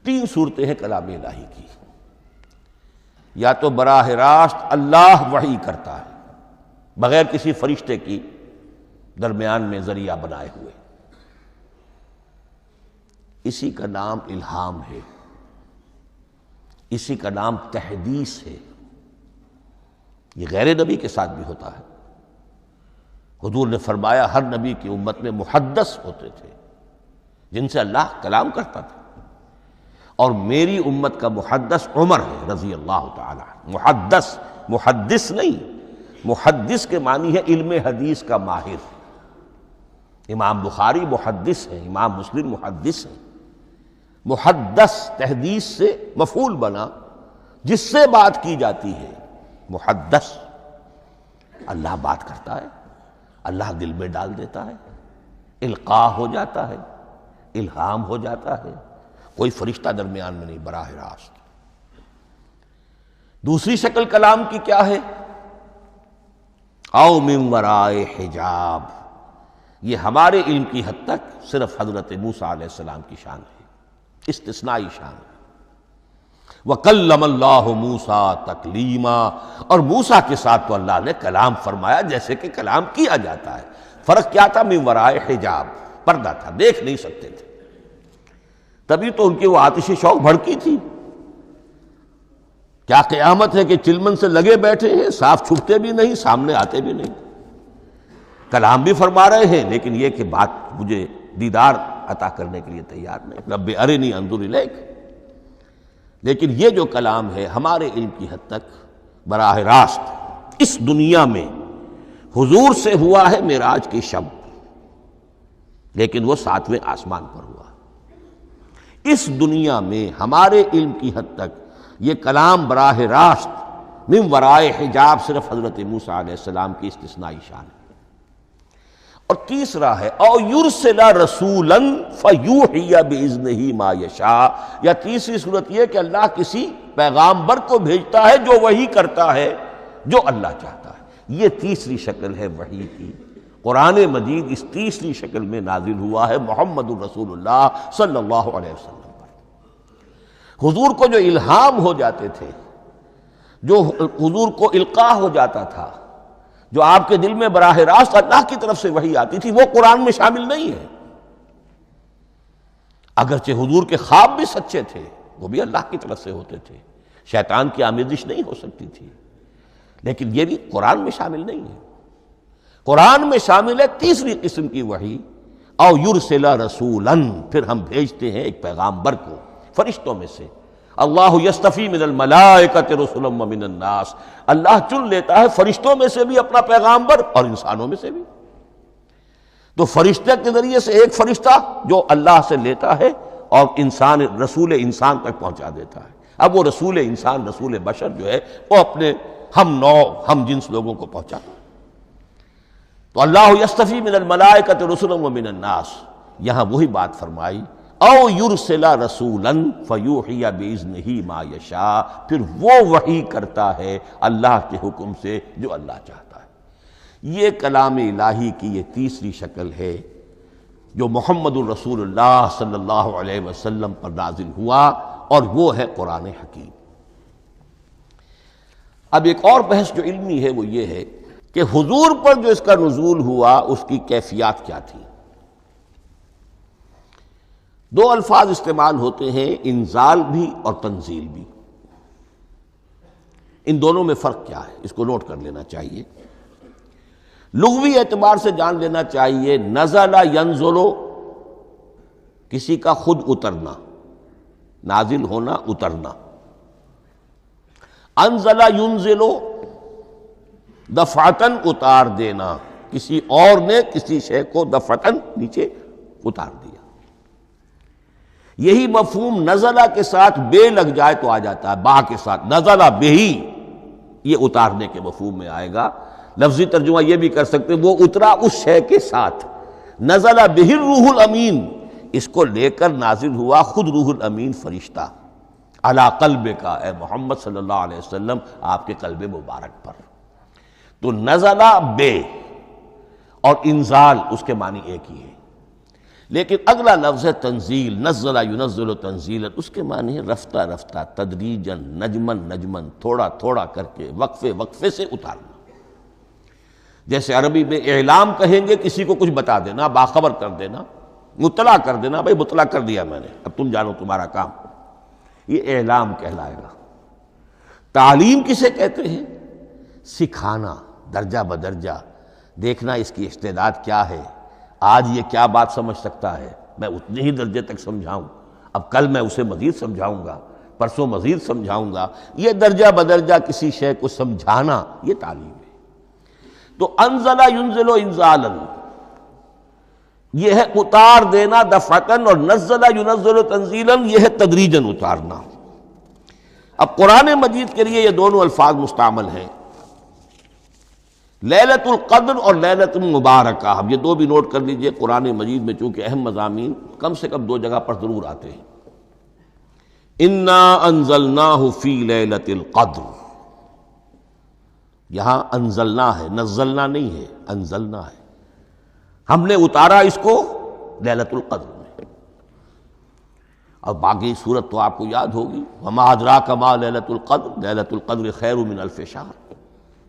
3 صورتیں ہیں کلام الہی کی۔ یا تو براہ راست اللہ وحی کرتا ہے بغیر کسی فرشتے کی درمیان میں ذریعہ بنائے ہوئے، اسی کا نام الہام ہے، اسی کا نام تحدیث ہے۔ یہ غیر نبی کے ساتھ بھی ہوتا ہے۔ حضور نے فرمایا ہر نبی کی امت میں محدث ہوتے تھے جن سے اللہ کلام کرتا تھا، اور میری امت کا محدث عمر ہے رضی اللہ تعالی عنہ۔ محدث، محدث نہیں، محدث کے معنی ہے علم حدیث کا ماہر۔ امام بخاری محدث ہیں، امام مسلم محدث ہیں۔ محدث تحدیث سے مفعول بنا، جس سے بات کی جاتی ہے، محدث۔ اللہ بات کرتا ہے، اللہ دل میں ڈال دیتا ہے، القاء ہو جاتا ہے، الہام ہو جاتا ہے، کوئی فرشتہ درمیان میں نہیں، براہ راست۔ دوسری شکل کلام کی کیا ہے؟ او من وراء حجاب، یہ ہمارے علم کی حد تک صرف حضرت موسیٰ علیہ السلام کی شان ہے، استثنائی شان ہے۔ وَكَلَّمَ اللَّهُ مُوسَىٰ تَكْلِيمًا، اور موسیٰ کے ساتھ تو اللہ نے کلام فرمایا جیسے کہ کلام کیا جاتا ہے۔ فرق کیا تھا؟ من وراء حجاب، پردہ تھا، دیکھ نہیں سکتے تھے۔ تبھی تو ان کی وہ آتش شوق بھڑکی تھی۔ کیا قیامت ہے کہ چلمن سے لگے بیٹھے ہیں، صاف چھپتے بھی نہیں، سامنے آتے بھی نہیں، کلام بھی فرما رہے ہیں، لیکن یہ کہ بات مجھے دیدار عطا کرنے کے لیے تیار نہیں، رب ارنی انظر الیک۔ لیکن یہ جو کلام ہے ہمارے علم کی حد تک براہ راست اس دنیا میں حضور سے ہوا ہے معراج کی شب، لیکن وہ 7ویں آسمان پر ہوا۔ اس دنیا میں ہمارے علم کی حد تک یہ کلام براہ راست من ورائے حجاب صرف حضرت موسیٰ علیہ السلام کی استثنائی شان ہے۔ اور تیسرا ہے او یرسل رسولا فیوحی باذنہ ما یشاء، یا تیسری صورت یہ کہ اللہ کسی پیغامبر کو بھیجتا ہے جو وحی کرتا ہے جو اللہ چاہتا ہے۔ یہ تیسری شکل ہے وحی کی۔ قرآن مجید اس تیسری شکل میں نازل ہوا ہے محمد الرسول اللہ صلی اللہ علیہ وسلم پر۔ حضور کو جو الہام ہو جاتے تھے، جو حضور کو القاء ہو جاتا تھا، جو آپ کے دل میں براہ راست اللہ کی طرف سے وحی آتی تھی، وہ قرآن میں شامل نہیں ہے۔ اگرچہ حضور کے خواب بھی سچے تھے، وہ بھی اللہ کی طرف سے ہوتے تھے، شیطان کی آمیزش نہیں ہو سکتی تھی، لیکن یہ بھی قرآن میں شامل نہیں ہے۔ قرآن میں شامل ہے تیسری قسم کی وحی، او یرسل رسولا، پھر ہم بھیجتے ہیں ایک پیغامبر کو فرشتوں میں سے۔ اللہ یستفی من الملائکۃ رسلا ومن الناس، اللہ چن لیتا ہے فرشتوں میں سے بھی اپنا پیغامبر اور انسانوں میں سے بھی۔ تو فرشتے کے ذریعے سے ایک فرشتہ جو اللہ سے لیتا ہے اور انسان، رسول انسان تک پہنچا دیتا ہے۔ اب وہ رسول انسان، رسول بشر جو ہے وہ اپنے ہم نوع، ہم جنس لوگوں کو پہنچاتا ہے۔ تو اللہ یستفی من الملائکۃ رسلا ومن الناس، یہاں وہی بات فرمائی او یرسل رسولا فیوحی باذنہ ما یشاء، پھر وہ وحی کرتا ہے اللہ کے حکم سے جو اللہ چاہتا ہے۔ یہ کلام الہی کی یہ تیسری شکل ہے جو محمد الرسول اللہ صلی اللہ علیہ وسلم پر نازل ہوا، اور وہ ہے قرآن حکیم۔ اب ایک اور بحث جو علمی ہے وہ یہ ہے کہ حضور پر جو اس کا نزول ہوا اس کی کیفیات کیا تھی۔ دو الفاظ استعمال ہوتے ہیں، انزال بھی اور تنزیل بھی۔ ان دونوں میں فرق کیا ہے اس کو نوٹ کر لینا چاہیے۔ لغوی اعتبار سے جان لینا چاہیے، نزل ینزل کسی کا خود اترنا، نازل ہونا، اترنا۔ انزل ینزل دفعتاً اتار دینا، کسی اور نے کسی شے کو دفعتاً نیچے اتار دیا۔ یہی مفہوم نزلہ کے ساتھ بے لگ جائے تو آ جاتا ہے، با کے ساتھ نزلہ بہی، یہ اتارنے کے مفہوم میں آئے گا۔ لفظی ترجمہ یہ بھی کر سکتے وہ اترا اس شے کے ساتھ۔ نزل بہ الروح الامین، اس کو لے کر نازل ہوا خود روح الامین فرشتہ علی قلبک، اے محمد صلی اللہ علیہ وسلم آپ کے قلب مبارک پر۔ تو نزل بے اور انزال اس کے معنی ایک ہی ہے، لیکن اگلا لفظ ہے تنزیل، نزل ینزل تنزیلا، اس کے معنی ہے رفتہ رفتہ، تدریجاً، نجمن نجمن، تھوڑا تھوڑا کر کے، وقفے وقفے سے اتارنا۔ جیسے عربی میں اعلام کہیں گے کسی کو کچھ بتا دینا، باخبر کر دینا، مطلع کر دینا، بھائی مطلع کر دیا میں نے، اب تم جانو تمہارا کام، یہ اعلام کہلائے گا۔ تعلیم کسے کہتے ہیں؟ سکھانا، درجہ بدرجہ، دیکھنا اس کی استعداد کیا ہے، آج یہ کیا بات سمجھ سکتا ہے، میں اتنے ہی درجے تک سمجھاؤں، اب کل میں اسے مزید سمجھاؤں گا، پرسوں مزید سمجھاؤں گا۔ یہ درجہ بدرجہ کسی شے کو سمجھانا، یہ تعلیم ہے۔ تو انزل ینزل انزالا، یہ ہے اتار دینا دفعتاً، اور نزل ینزل تنزیلا یہ ہے تدریجاً اتارنا۔ اب قرآن مجید کے لیے یہ دونوں الفاظ مستعمل ہیں، لیلۃ القدر اور لیلۃ المبارکہ۔ اب یہ دو بھی نوٹ کر لیجئے، قرآن مجید میں چونکہ اہم مضامین کم سے کم دو جگہ پر ضرور آتے ہیں۔ انا انزلناہ فی لیلۃ القدر، یہاں انزلنا ہے، نزلنا نہیں ہے، انزلنا ہے، ہم نے اتارا اس کو لیلۃ القدر میں۔ اور باقی صورت تو آپ کو یاد ہوگی، وما ادراک ما لیلۃ القدر، لیلۃ القدر خیر من الف شہر،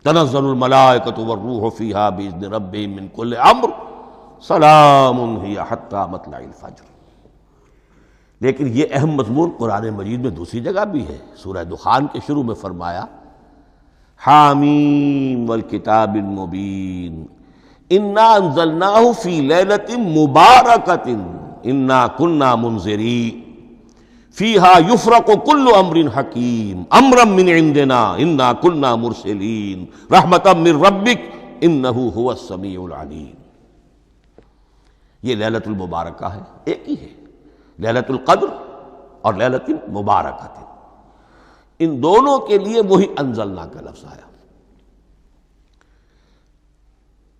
تنزل الملائکۃ والروح فیہا باذن ربہم من کل امر، سلام ہی حتی مطلع الفجر۔ لیکن یہ اہم مضمون قرآن مجید میں دوسری جگہ بھی ہے، سورہ دخان کے شروع میں فرمایا حامیم والکتاب المبین انا انزلناہ فی لیلۃ مبارکۃ انا کنا منذرین فیہا یفرق کل امر حکیم امرا من عندنا انا کنا مرسلین رحمتا من ربک انہ هو السمیع العلیم۔ یہ لیلۃ المبارکہ ہے، ایک ہی ہے، لیلۃ القدر اور لیلۃ المبارکہ، ان دونوں کے لیے وہی انزلنا کا لفظ آیا۔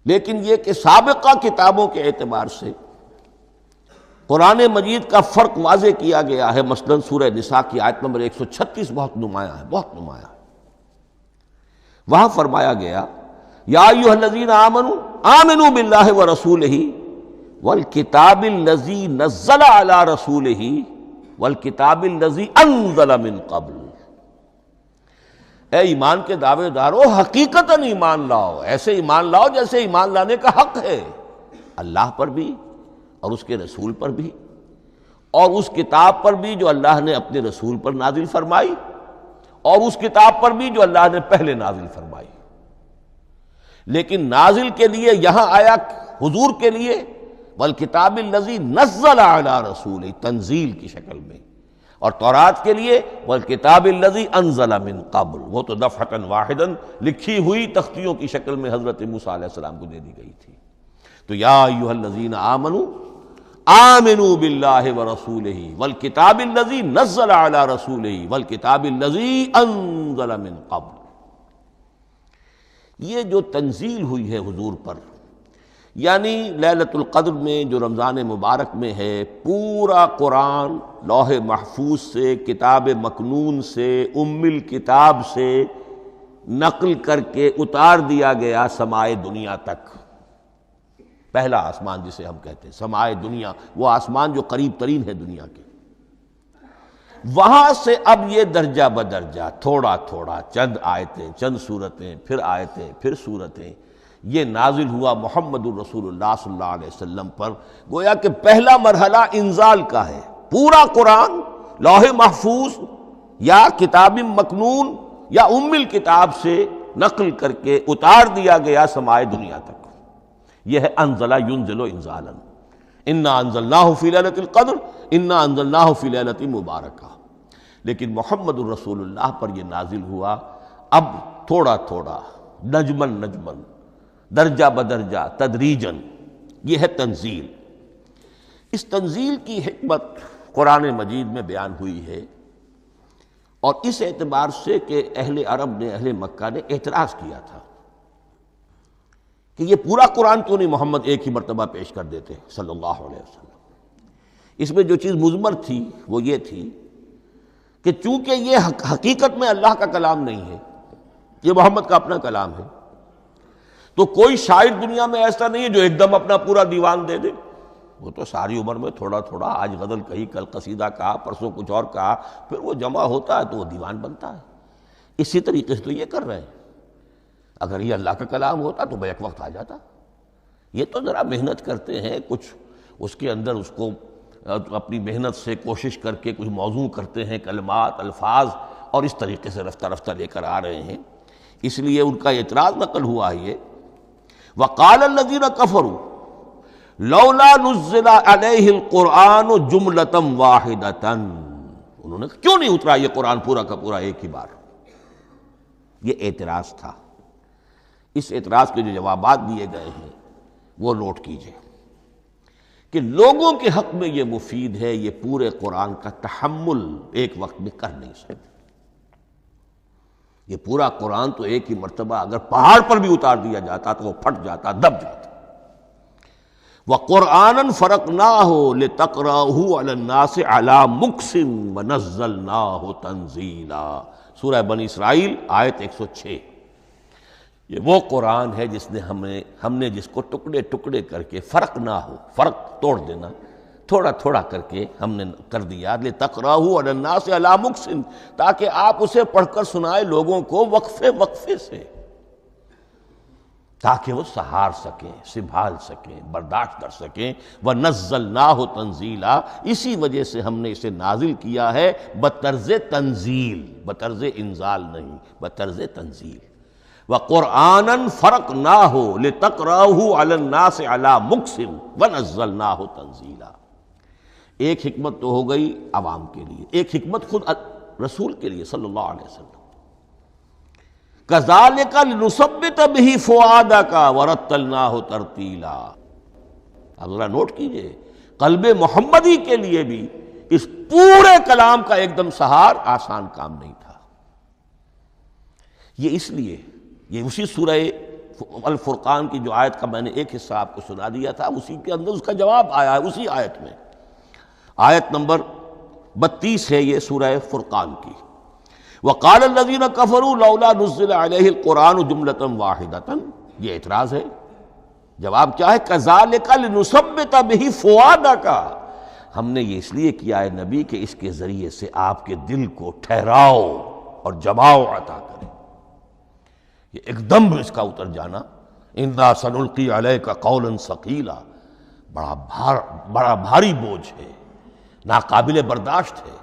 لیکن یہ کہ سابقہ کتابوں کے اعتبار سے قرآن مجید کا فرق واضح کیا گیا ہے۔ مثلا سورہ نساء کی آیت نمبر 136 بہت نمایاں ہے، بہت نمایاں ہے۔ وہاں فرمایا گیا یا ایھا الذین آمنوا آمنوا باللہ ورسولہ والکتاب الذی نزل علی رسولہ والکتاب الذی انزل من قبل۔ اے ایمان کے دعوے دارو، حقیقتاً ایمان لاؤ، ایسے ایمان لاؤ جیسے ایمان لانے کا حق ہے، اللہ پر بھی اور اس کے رسول پر بھی، اور اس کتاب پر بھی جو اللہ نے اپنے رسول پر نازل فرمائی، اور اس کتاب پر بھی جو اللہ نے پہلے نازل فرمائی۔ لیکن نازل کے لیے یہاں آیا حضور کے لیے والکتاب الذی نزل علی رسول، تنزیل کی شکل میں، اور تورات کے لیے والکتاب الذی انزل من قبل، وہ تو دفعۃ واحداً لکھی ہوئی تختیوں کی شکل میں حضرت موسیٰ علیہ السلام کو دے دی گئی تھی۔ تو یا ایھا الذین آمنوا آمنوا باللہ ورسولہ والکتاب الذی نزل علی رسولہ والکتاب الذی انزل من قبل۔ یہ جو تنزیل ہوئی ہے حضور پر، یعنی لیلۃ القدر میں جو رمضان مبارک میں ہے، پورا قرآن لوح محفوظ سے، کتاب مکنون سے، ام الکتاب سے نقل کر کے اتار دیا گیا سمائے دنیا تک۔ پہلا آسمان جسے ہم کہتے ہیں سمائے دنیا، وہ آسمان جو قریب ترین ہے دنیا کے۔ وہاں سے اب یہ درجہ بدرجہ تھوڑا تھوڑا چند آیتیں، چند سورتیں، پھر آیتیں، پھر سورتیں، یہ نازل ہوا محمد الرسول اللہ صلی اللہ علیہ وسلم پر۔ گویا کہ پہلا مرحلہ انزال کا ہے، پورا قرآن لوح محفوظ یا کتاب مکنون یا ام الکتاب سے نقل کر کے اتار دیا گیا سمائے دنیا تک۔ یہ ہے انزل ینزل انزالا، انا انزلناہ فی لیلۃ القدر انا انزلناہ فی لیلۃ مبارکہ۔ لیکن محمد الرسول اللہ پر یہ نازل ہوا اب تھوڑا تھوڑا، نجمن نجمن، درجہ بدرجہ، تدریجن۔ یہ ہے تنزیل۔ اس تنزیل کی حکمت قرآن مجید میں بیان ہوئی ہے، اور اس اعتبار سے کہ اہل عرب نے، اہل مکہ نے اعتراض کیا تھا کہ یہ پورا قرآن کیوں نہیں محمد ایک ہی مرتبہ پیش کر دیتے صلی اللہ علیہ وسلم۔ اس میں جو چیز مضمر تھی وہ یہ تھی کہ چونکہ یہ حقیقت میں اللہ کا کلام نہیں ہے، یہ محمد کا اپنا کلام ہے، تو کوئی شاعر دنیا میں ایسا نہیں ہے جو ایک دم اپنا پورا دیوان دے دے۔ وہ تو ساری عمر میں تھوڑا تھوڑا، آج غزل کہی، کل قصیدہ کہا، پرسوں کچھ اور کہا، پھر وہ جمع ہوتا ہے تو وہ دیوان بنتا ہے۔ اسی طریقے سے تو یہ کر رہے ہیں۔ اگر یہ اللہ کا کلام ہوتا تو بیک وقت آ جاتا۔ یہ تو ذرا محنت کرتے ہیں، کچھ اس کے اندر اس کو اپنی محنت سے کوشش کر کے کچھ موضوع کرتے ہیں، کلمات، الفاظ، اور اس طریقے سے رفتہ رفتہ لے کر آ رہے ہیں۔ اس لیے ان کا اعتراض نقل ہوا ہے یہ وَقَالَ الَّذِينَ كَفَرُوا لَوْلَا نُزِّلَ عَلَيْهِ الْقُرْآنُ جُمْلَةً وَاحِدَةً، انہوں نے کیوں نہیں اترا یہ قرآن پورا کا پورا ایک ہی بار؟ یہ اعتراض تھا۔ اس اعتراض کے جو جوابات دیے گئے ہیں وہ نوٹ کیجئے کہ لوگوں کے حق میں یہ مفید ہے، یہ پورے قرآن کا تحمل ایک وقت میں کر نہیں سکتے۔ یہ پورا قرآن تو ایک ہی مرتبہ اگر پہاڑ پر بھی اتار دیا جاتا تو وہ پھٹ جاتا، دب جاتا۔ وَقُرْآنًا فَرَقْنَاهُ لِتَقْرَأَهُ عَلَى النَّاسِ عَلَى مُكْثٍ وَنَزَّلْنَاهُ تَنزِيلًا، سورہ بنی اسرائیل آیت 106۔ یہ وہ قرآن ہے جس نے ہم نے جس کو ٹکڑے ٹکڑے کر کے، فرق نہ ہو، فرق توڑ دینا، تھوڑا تھوڑا کر کے ہم نے کر دیا، لِتَقْرَأَهُ عَلَى النَّاسِ عَلَى مُكْثٍ، تاکہ آپ اسے پڑھ کر سنائے لوگوں کو وقفے وقفے سے، تاکہ وہ سہار سکیں، سنبھال سکیں، برداشت کر سکیں۔ وَنَزَّلْنَاهُ تَنزِيلًا، اسی وجہ سے ہم نے اسے نازل کیا ہے بطرز تنزیل، بطرز انزال نہیں، بطرز تنزیل۔ وَقُرْآنًا فَرَقْنَاهُ لِتَقْرَأَهُ عَلَى النَّاسِ عَلَى مُكْثٍ وَنَزَّلْنَاهُ تَنزِيلًا۔ ایک حکمت تو ہو گئی عوام کے لیے، ایک حکمت خود رسول کے لیے صلی اللہ علیہ وسلم۔ كَذَلِكَ لِنُثَبِّتَ بِهِ فُؤَادَكَ وَرَتَّلْنَاهُ تَرْتِيلًا۔ اب ذرا نوٹ کیجئے، قلب محمدی کے لیے بھی اس پورے کلام کا ایک دم سہار آسان کام نہیں تھا۔ یہ اس لیے، یہ اسی سورہ الفرقان کی جو آیت کا میں نے ایک حصہ آپ کو سنا دیا تھا، اسی کے اندر اس کا جواب آیا ہے، اسی آیت میں، آیت نمبر 32 ہے یہ سورہ فرقان کی۔ وَقَالَ الَّذِينَ كَفَرُوا لَوْلَا نُزِّلَ عَلَيْهِ الْقُرْآنُ جُمْلَةً وَاحِدَةً، یہ اعتراض ہے۔ جواب کیا ہے؟ كَذَلِكَ لِنُثَبِّتَ بِهِ فُؤَادَكَ، ہم نے یہ اس لیے کیا ہے نبی کہ اس کے ذریعے سے آپ کے دل کو ٹھہراؤ اور جماؤ عطا کریں، یہ ایک دم اس کا اتر جانا۔ اِنَّا سَنُلْقِي عَلَيْكَ قَوْلًا ثَقِيلًا، بڑا بھاری بوجھ ہے، ناقابل برداشت ہے،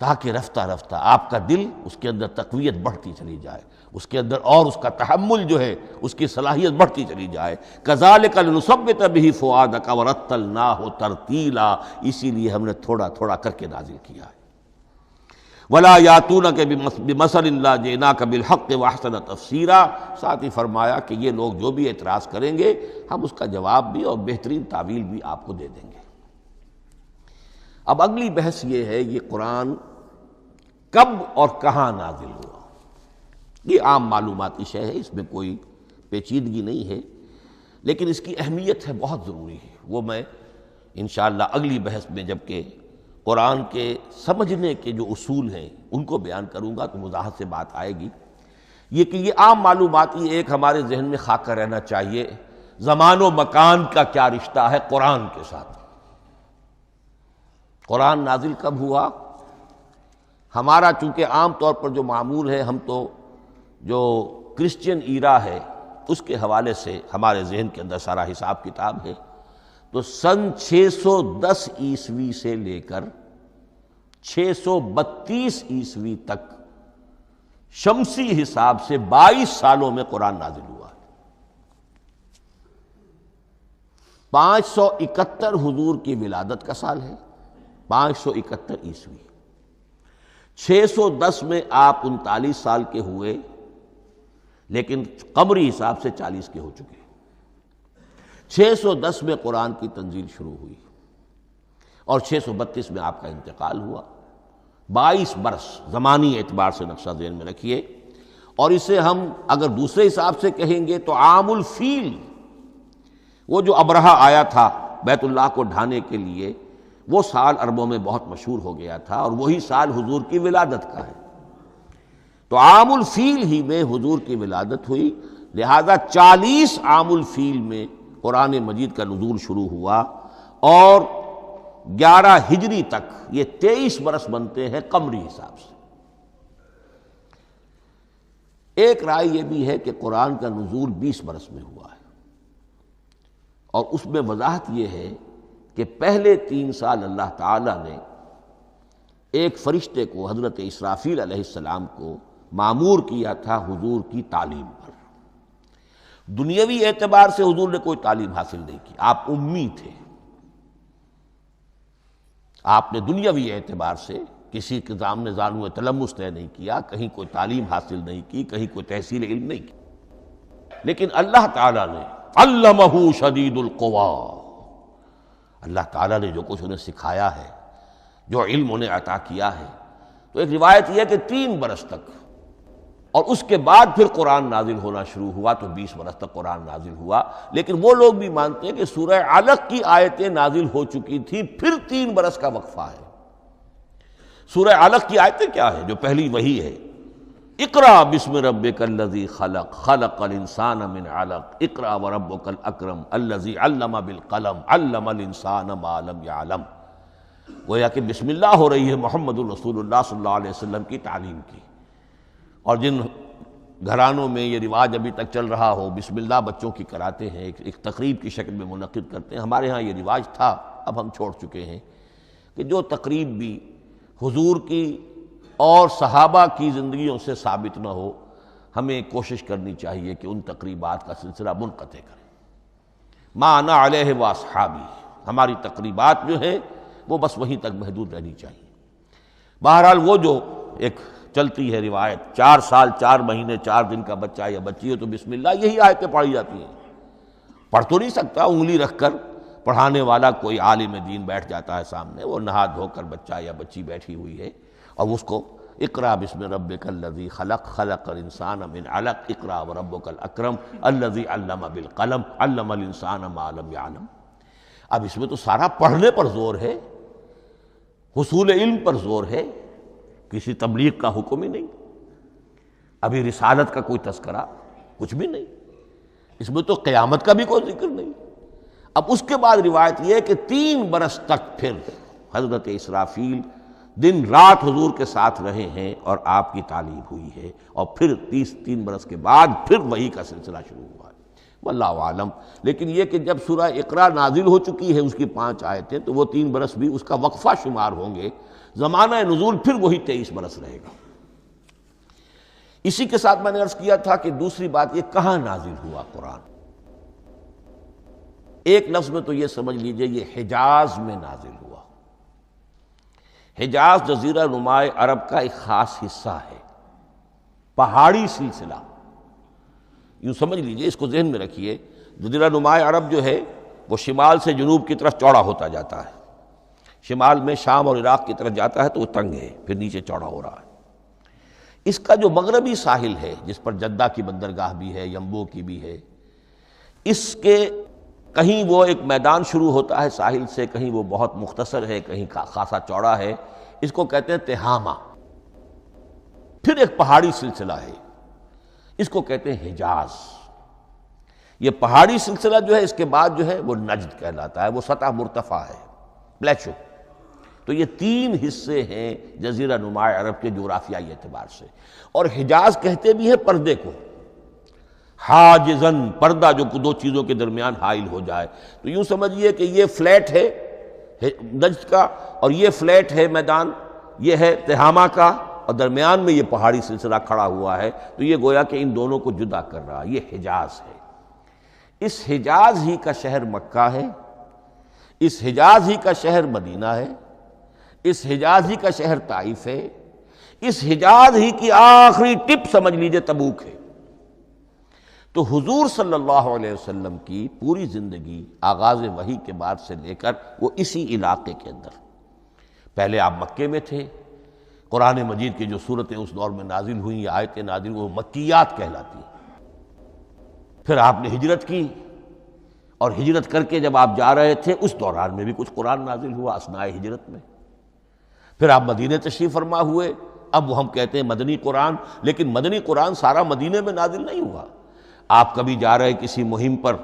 تاکہ رفتہ رفتہ آپ کا دل، اس کے اندر تقویت بڑھتی چلی جائے، اس کے اندر اور اس کا تحمل جو ہے اس کی صلاحیت بڑھتی چلی جائے۔ كَذَلِكَ لِنُثَبِّتَ بِهِ فُؤَادَكَ وَرَتَّلْنَاهُ تَرْتِيلًا، اسی لیے ہم نے تھوڑا تھوڑا کر کے نازل کیا ہے۔ وَلَا يَأْتُونَكَ بِمَثَلٍ إِلَّا جِئْنَاكَ بِالْحَقِّ وَأَحْسَنَ تَفْسِيرًا، ساتھ ہی فرمایا کہ یہ لوگ جو بھی اعتراض کریں گے ہم اس کا جواب بھی اور بہترین تعویل بھی آپ کو دے دیں گے۔ اب اگلی بحث یہ ہے، یہ قرآن کب اور کہاں نازل ہوا؟ یہ عام معلوماتی شے ہے، اس میں کوئی پیچیدگی نہیں ہے، لیکن اس کی اہمیت ہے، بہت ضروری ہے۔ وہ میں انشاءاللہ اگلی بحث میں جب کہ قرآن کے سمجھنے کے جو اصول ہیں ان کو بیان کروں گا تو وضاحت سے بات آئے گی۔ یہ کہ یہ عام معلوماتی ایک ہمارے ذہن میں خاکہ رہنا چاہیے، زمان و مکان کا کیا رشتہ ہے قرآن کے ساتھ۔ قرآن نازل کب ہوا؟ ہمارا چونکہ عام طور پر جو معمول ہے، ہم تو جو کرسچین ایرا ہے اس کے حوالے سے ہمارے ذہن کے اندر سارا حساب کتاب ہے، تو سن 610 عیسوی سے لے کر 632 عیسوی تک شمسی حساب سے 22 سالوں میں قرآن نازل ہوا ہے۔ 571 حضور کی ولادت کا سال ہے، 571 عیسوی، 610 میں آپ 39 سال کے ہوئے، لیکن قمری حساب سے 40 کے ہو چکے۔ 610 میں قرآن کی تنزیل شروع ہوئی اور 632 میں آپ کا انتقال ہوا۔ 22 برس زمانی اعتبار سے نقشہ ذہن میں رکھیے، اور اسے ہم اگر دوسرے حساب سے کہیں گے تو عام الفیل، وہ جو ابرہہ آیا تھا بیت اللہ کو ڈھانے کے لیے، وہ سال عربوں میں بہت مشہور ہو گیا تھا، اور وہی سال حضور کی ولادت کا ہے، تو عام الفیل ہی میں حضور کی ولادت ہوئی، لہذا 40 عام الفیل میں قرآن مجید کا نزول شروع ہوا، اور 11 ہجری تک یہ 23 برس بنتے ہیں قمری حساب سے۔ ایک رائے یہ بھی ہے کہ قرآن کا نزول 20 برس میں ہوا ہے، اور اس میں وضاحت یہ ہے کہ پہلے 3 سال اللہ تعالیٰ نے ایک فرشتے کو، حضرت اسرافیل علیہ السلام کو مامور کیا تھا حضور کی تعلیم پر۔ دنیاوی اعتبار سے حضور نے کوئی تعلیم حاصل نہیں کی، آپ امی تھے، آپ نے دنیاوی اعتبار سے کسی کے سامنے زانو تلمس طے نہیں کیا، کہیں کوئی تعلیم حاصل نہیں کی، کہیں کوئی تحصیل علم نہیں کی، لیکن اللہ تعالیٰ نے علمہ شدید القویٰ، اللہ تعالیٰ نے جو کچھ انہیں سکھایا ہے، جو علم انہیں عطا کیا ہے، تو ایک روایت یہ ہے کہ 3 برس تک، اور اس کے بعد پھر قرآن نازل ہونا شروع ہوا، تو 20 برس تک قرآن نازل ہوا۔ لیکن وہ لوگ بھی مانتے ہیں کہ سورہ علق کی آیتیں نازل ہو چکی تھی، پھر 3 برس کا وقفہ ہے۔ سورہ علق کی آیتیں کیا ہے؟ جو پہلی وحی ہے، اقرأ بسم ربک الذی خلق، خلق الانسان من علق، اقرأ وربک الاکرم الذی علم بالقلم، علم الانسان ما لم یعلم۔ گویا کہ بسم اللہ ہو رہی ہے محمد الرسول اللہ صلی اللہ علیہ وسلم کی تعلیم کی، اور جن گھرانوں میں یہ رواج ابھی تک چل رہا ہو، بسم اللہ بچوں کی کراتے ہیں، ایک تقریب کی شکل میں منعقد کرتے ہیں، ہمارے ہاں یہ رواج تھا، اب ہم چھوڑ چکے ہیں، کہ جو تقریب بھی حضور کی اور صحابہ کی زندگیوں سے ثابت نہ ہو، ہمیں کوشش کرنی چاہیے کہ ان تقریبات کا سلسلہ منقطع کریں۔ ما انا علیہ واصحابی، ہماری تقریبات جو ہیں وہ بس وہیں تک محدود رہنی چاہیے۔ بہرحال وہ جو ایک چلتی ہے روایت، 4 سال 4 مہینے 4 دن کا بچہ یا بچی ہے تو بسم اللہ یہی آیتیں پڑھی جاتی ہیں، پڑھ تو نہیں سکتا، انگلی رکھ کر پڑھانے والا کوئی عالم دین بیٹھ جاتا ہے سامنے، وہ نہا دھو کر بچہ یا بچی بیٹھی ہوئی ہے، اور اس کو اقرأ بسم ربک الذی خلق، خلق الانسان من علق، اقرأ وربک الاکرم الذی علم بالقلم، علم الانسان ما لم یعلم۔ اب اس میں تو سارا پڑھنے پر زور ہے، حصول علم پر زور ہے، کسی تبلیغ کا حکم ہی نہیں، ابھی رسالت کا کوئی تذکرہ کچھ بھی نہیں، اس میں تو قیامت کا بھی کوئی ذکر نہیں۔ اب اس کے بعد روایت یہ ہے کہ 3 برس تک پھر حضرت اسرافیل دن رات حضور کے ساتھ رہے ہیں اور آپ کی تعلیم ہوئی ہے، اور پھر 3 برس کے بعد پھر وحی کا سلسلہ شروع ہوا ہے، واللہ عالم۔ لیکن یہ کہ جب سورہ اقرا نازل ہو چکی ہے، اس کی 5 آیتیں، تو وہ 3 برس بھی اس کا وقفہ شمار ہوں گے، زمانہ نزول پھر وہی 23 برس رہے گا۔ اسی کے ساتھ میں نے عرض کیا تھا کہ دوسری بات یہ کہاں نازل ہوا قرآن، ایک لفظ میں تو یہ سمجھ لیجئے یہ حجاز میں نازل ہوا۔ حجاز جزیرہ نمائے عرب کا ایک خاص حصہ ہے، پہاڑی سلسلہ، یوں سمجھ لیجئے، اس کو ذہن میں رکھیے، جزیرہ نمائے عرب جو ہے وہ شمال سے جنوب کی طرف چوڑا ہوتا جاتا ہے، شمال میں شام اور عراق کی طرف جاتا ہے تو وہ تنگ ہے، پھر نیچے چوڑا ہو رہا ہے۔ اس کا جو مغربی ساحل ہے، جس پر جدہ کی بندرگاہ بھی ہے، ینبو کی بھی ہے، اس کے کہیں وہ ایک میدان شروع ہوتا ہے ساحل سے، کہیں وہ بہت مختصر ہے، کہیں خاصا چوڑا ہے، اس کو کہتے ہیں تہامہ۔ پھر ایک پہاڑی سلسلہ ہے، اس کو کہتے ہیں حجاز۔ یہ پہاڑی سلسلہ جو ہے اس کے بعد جو ہے وہ نجد کہلاتا ہے، وہ سطح مرتفع ہے، پلیچو، تو یہ 3 حصے ہیں جزیرہ نما عرب کے جغرافیائی اعتبار سے. اور حجاز کہتے بھی ہیں پردے کو، حاجزن، پردہ جو 2 چیزوں کے درمیان حائل ہو جائے. تو یوں سمجھیے کہ یہ فلیٹ ہے نجد کا، اور یہ فلیٹ ہے میدان، یہ ہے تہامہ کا، اور درمیان میں یہ پہاڑی سلسلہ کھڑا ہوا ہے. تو یہ گویا کہ ان دونوں کو جدا کر رہا، یہ حجاز ہے. اس حجاز ہی کا شہر مکہ ہے، اس حجاز ہی کا شہر مدینہ ہے، اس حجاز ہی کا شہر طائف ہے، اس حجاز ہی کی آخری ٹپ سمجھ لیجئے تبوک ہے. تو حضور صلی اللہ علیہ وسلم کی پوری زندگی آغاز وحی کے بعد سے لے کر وہ اسی علاقے کے اندر. پہلے آپ مکے میں تھے، قرآن مجید کی جو صورتیں اس دور میں نازل ہوئیں یا آیتیں نازل ہوئیں وہ مکیات کہلاتی ہیں. پھر آپ نے ہجرت کی، اور ہجرت کر کے جب آپ جا رہے تھے اس دوران میں بھی کچھ قرآن نازل ہوا اثناء ہجرت میں. پھر آپ مدینہ تشریف فرما ہوئے، اب وہ ہم کہتے ہیں مدنی قرآن، لیکن مدنی قرآن سارا مدینے میں نازل نہیں ہوا. آپ کبھی جا رہے کسی مہم پر،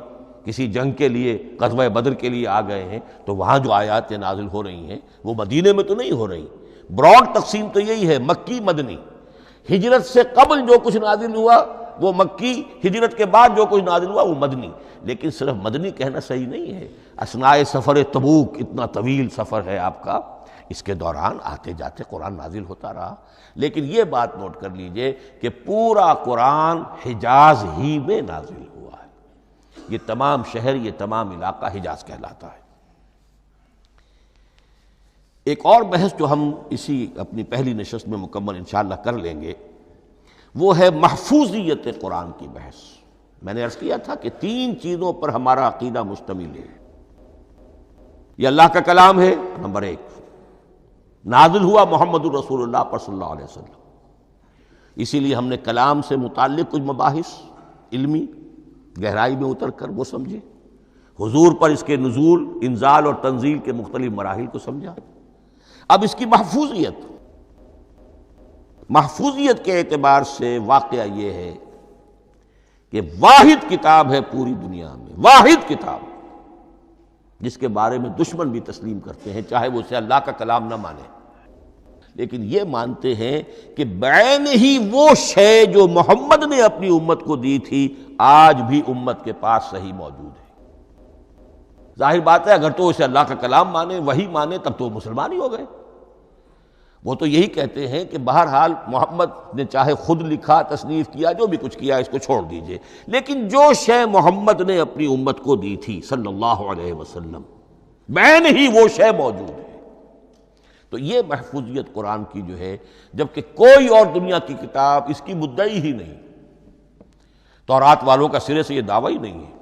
کسی جنگ کے لیے، غزوہ بدر کے لیے آ گئے ہیں، تو وہاں جو آیات نازل ہو رہی ہیں وہ مدینے میں تو نہیں ہو رہی. براڈ تقسیم تو یہی ہے، مکی مدنی. ہجرت سے قبل جو کچھ نازل ہوا وہ مکی، ہجرت کے بعد جو کچھ نازل ہوا وہ مدنی. لیکن صرف مدنی کہنا صحیح نہیں ہے. اثناء سفر تبوک، اتنا طویل سفر ہے آپ کا، اس کے دوران آتے جاتے قرآن نازل ہوتا رہا. لیکن یہ بات نوٹ کر لیجئے کہ پورا قرآن حجاز ہی میں نازل ہوا ہے. یہ تمام شہر، یہ تمام علاقہ حجاز کہلاتا ہے. ایک اور بحث جو ہم اسی اپنی پہلی نشست میں مکمل انشاءاللہ کر لیں گے، وہ ہے محفوظیت قرآن کی بحث. میں نے عرض کیا تھا کہ 3 چیزوں پر ہمارا عقیدہ مشتمل ہے. یہ اللہ کا کلام ہے، نمبر 1، نازل ہوا محمد الرسول اللہ پر صلی اللہ علیہ وسلم. اسی لیے ہم نے کلام سے متعلق کچھ مباحث علمی گہرائی میں اتر کر وہ سمجھے، حضور پر اس کے نزول، انزال اور تنزیل کے مختلف مراحل کو سمجھا. اب اس کی محفوظیت کے اعتبار سے واقعہ یہ ہے کہ واحد کتاب ہے پوری دنیا میں، واحد کتاب جس کے بارے میں دشمن بھی تسلیم کرتے ہیں، چاہے وہ اسے اللہ کا کلام نہ مانے، لیکن یہ مانتے ہیں کہ بعین ہی وہ شے جو محمد نے اپنی امت کو دی تھی آج بھی امت کے پاس صحیح موجود ہے. ظاہر بات ہے اگر تو اسے اللہ کا کلام مانے، وہی مانے، تب تو مسلمان ہی ہو گئے. وہ تو یہی کہتے ہیں کہ بہرحال محمد نے چاہے خود لکھا، تصنیف کیا، جو بھی کچھ کیا اس کو چھوڑ دیجئے، لیکن جو شے محمد نے اپنی امت کو دی تھی صلی اللہ علیہ وسلم بعین ہی وہ شے موجود ہے. تو یہ محفوظیت قرآن کی جو ہے، جبکہ کوئی اور دنیا کی کتاب اس کی مدعی ہی نہیں. تورات والوں کا سرے سے یہ دعویٰ ہی نہیں ہے.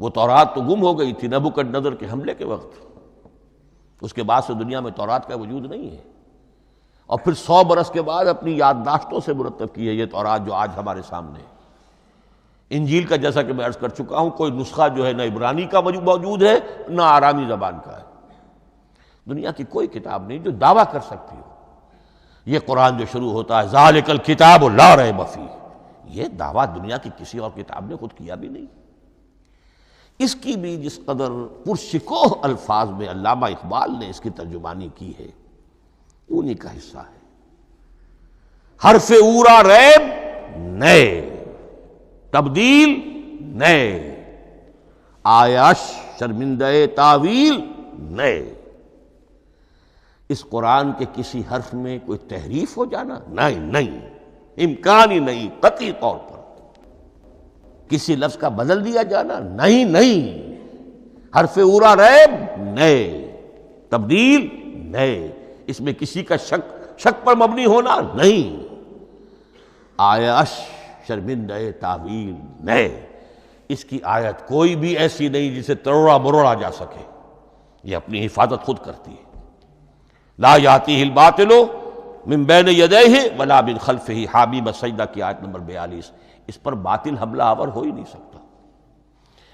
وہ تورات تو گم ہو گئی تھی نبوکدنضر کے حملے کے وقت، اس کے بعد سے دنیا میں تورات کا وجود نہیں ہے. اور پھر 100 برس کے بعد اپنی یادداشتوں سے مرتب کی ہے یہ تورات جو آج ہمارے سامنے ہے. انجیل کا جیسا کہ میں عرض کر چکا ہوں کوئی نسخہ جو ہے نہ عبرانی کا موجود ہے نہ آرامی زبان کا ہے. دنیا کی کوئی کتاب نہیں جو دعویٰ کر سکتی ہو. یہ قرآن جو شروع ہوتا ہے ذالک الکتاب لا ریب فیہ، یہ دعویٰ دنیا کی کسی اور کتاب نے خود کیا بھی نہیں. اس کی بھی جس قدر پرشکوہ الفاظ میں علامہ اقبال نے اس کی ترجمانی کی ہے انہی کا حصہ ہے. حرف اورا ریب نئے، تبدیل نئے، آیش شرمندہ تعویل نئے. اس قرآن کے کسی حرف میں کوئی تحریف ہو جانا نہیں، امکان ہی نہیں. قطعی طور پر کسی لفظ کا بدل دیا جانا نہیں. حرف اورا ریب نئے، تبدیل نئے، اس میں کسی کا شک پر مبنی ہونا نہیں. آیش شرمندہ تعویل نئے. اس کی آیت کوئی بھی ایسی نہیں جسے تروڑا مروڑا جا سکے. یہ اپنی حفاظت خود کرتی ہے. لا یاتیہ الباطل من بین یدیہ ولا من خلفہ، حامیم السجدہ کی آیت نمبر 42. اس پر باطل حملہ آور ہو ہی نہیں سکتا.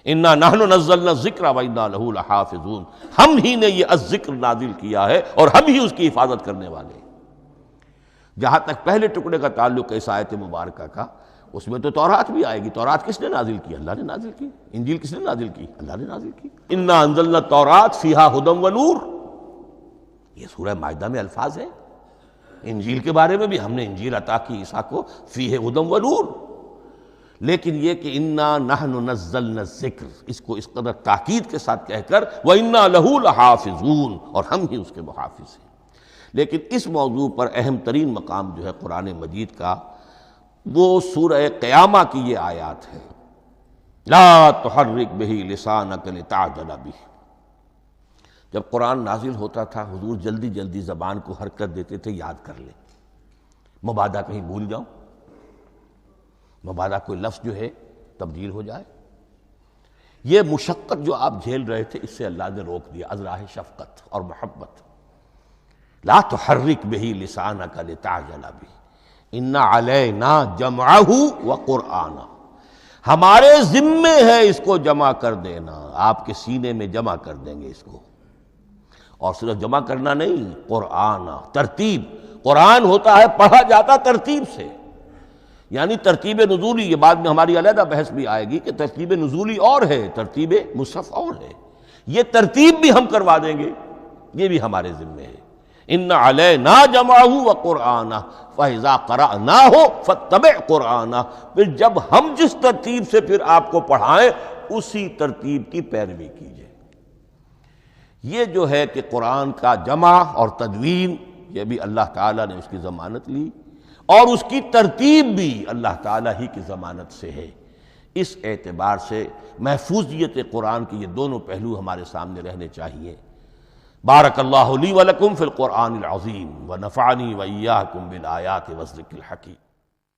انا نحن نزلنا الذکر وانا لہ لحافظون، ہم ہی نے یہ الذکر نازل کیا ہے اور ہم ہی اس کی حفاظت کرنے والے. جہاں تک پہلے ٹکڑے کا تعلق ہے اس آیت مبارکہ کا، اس میں تو تورات بھی آئے گی. تورات کس نے نازل کی؟ اللہ نے نازل کی. انجیل کس نے نازل کی؟ اللہ نے نازل کی. انا انزلنا التوراۃ فیہا ھدی ونور. یہ سورہ مائدہ میں الفاظ ہیں۔ انجیل کے بارے میں بھی ہم نے انجیل عطا کی عیسیٰ کو، فیہ ھدی و نور، لیکن یہ کہ انا نحن نزلنا الذکر، اس کو اس قدر تاکید کے ساتھ کہہ کر وَإِنَّا لَهُ لَحَافِظُونَ، اور ہم ہی اس کے محافظ ہیں۔ لیکن اس موضوع پر اہم ترین مقام جو ہے قرآن مجید کا، وہ سورہ قیامہ کی یہ آیات ہے، لا تحرک بہ لسانک لتعجل بہ۔ جب قرآن نازل ہوتا تھا حضور جلدی جلدی زبان کو حرکت دیتے تھے، یاد کر لیں، مبادا کہیں بھول جاؤ، مبادا کوئی لفظ جو ہے تبدیل ہو جائے۔ یہ مشقت جو آپ جھیل رہے تھے، اس سے اللہ نے روک دیا از راہ شفقت اور محبت۔ لا تحرک بہ لسانک لتعجل بہ ان علینا جمعہ وقرآنہ، ہمارے ذمے ہے اس کو جمع کر دینا، آپ کے سینے میں جمع کر دیں گے اس کو۔ اور صرف جمع کرنا نہیں، قرآن، ترتیب۔ قرآن ہوتا ہے پڑھا جاتا ترتیب سے، یعنی ترتیب نزولی، یہ بعد میں ہماری علیحدہ بحث بھی آئے گی کہ ترتیب نزولی اور ہے، ترتیب مصحف اور ہے، یہ ترتیب بھی ہم کروا دیں گے، یہ بھی ہمارے ذمے ہے۔ ان علینا جمعہ وقرآنہ فاذا قرأناہ فاتبع قرآنہ، پھر جب ہم جس ترتیب سے پھر آپ کو پڑھائیں اسی ترتیب کی پیروی کیجیے۔ یہ جو ہے کہ قرآن کا جمع اور تدوین، یہ بھی اللہ تعالیٰ نے اس کی ضمانت لی، اور اس کی ترتیب بھی اللہ تعالیٰ ہی کی ضمانت سے ہے۔ اس اعتبار سے محفوظیت قرآن کے یہ دونوں پہلو ہمارے سامنے رہنے چاہیے۔ بارک اللہ لی ولکم فی القرآن العظیم ونفعنی وإیاکم بالآیات والذکر الحکیم۔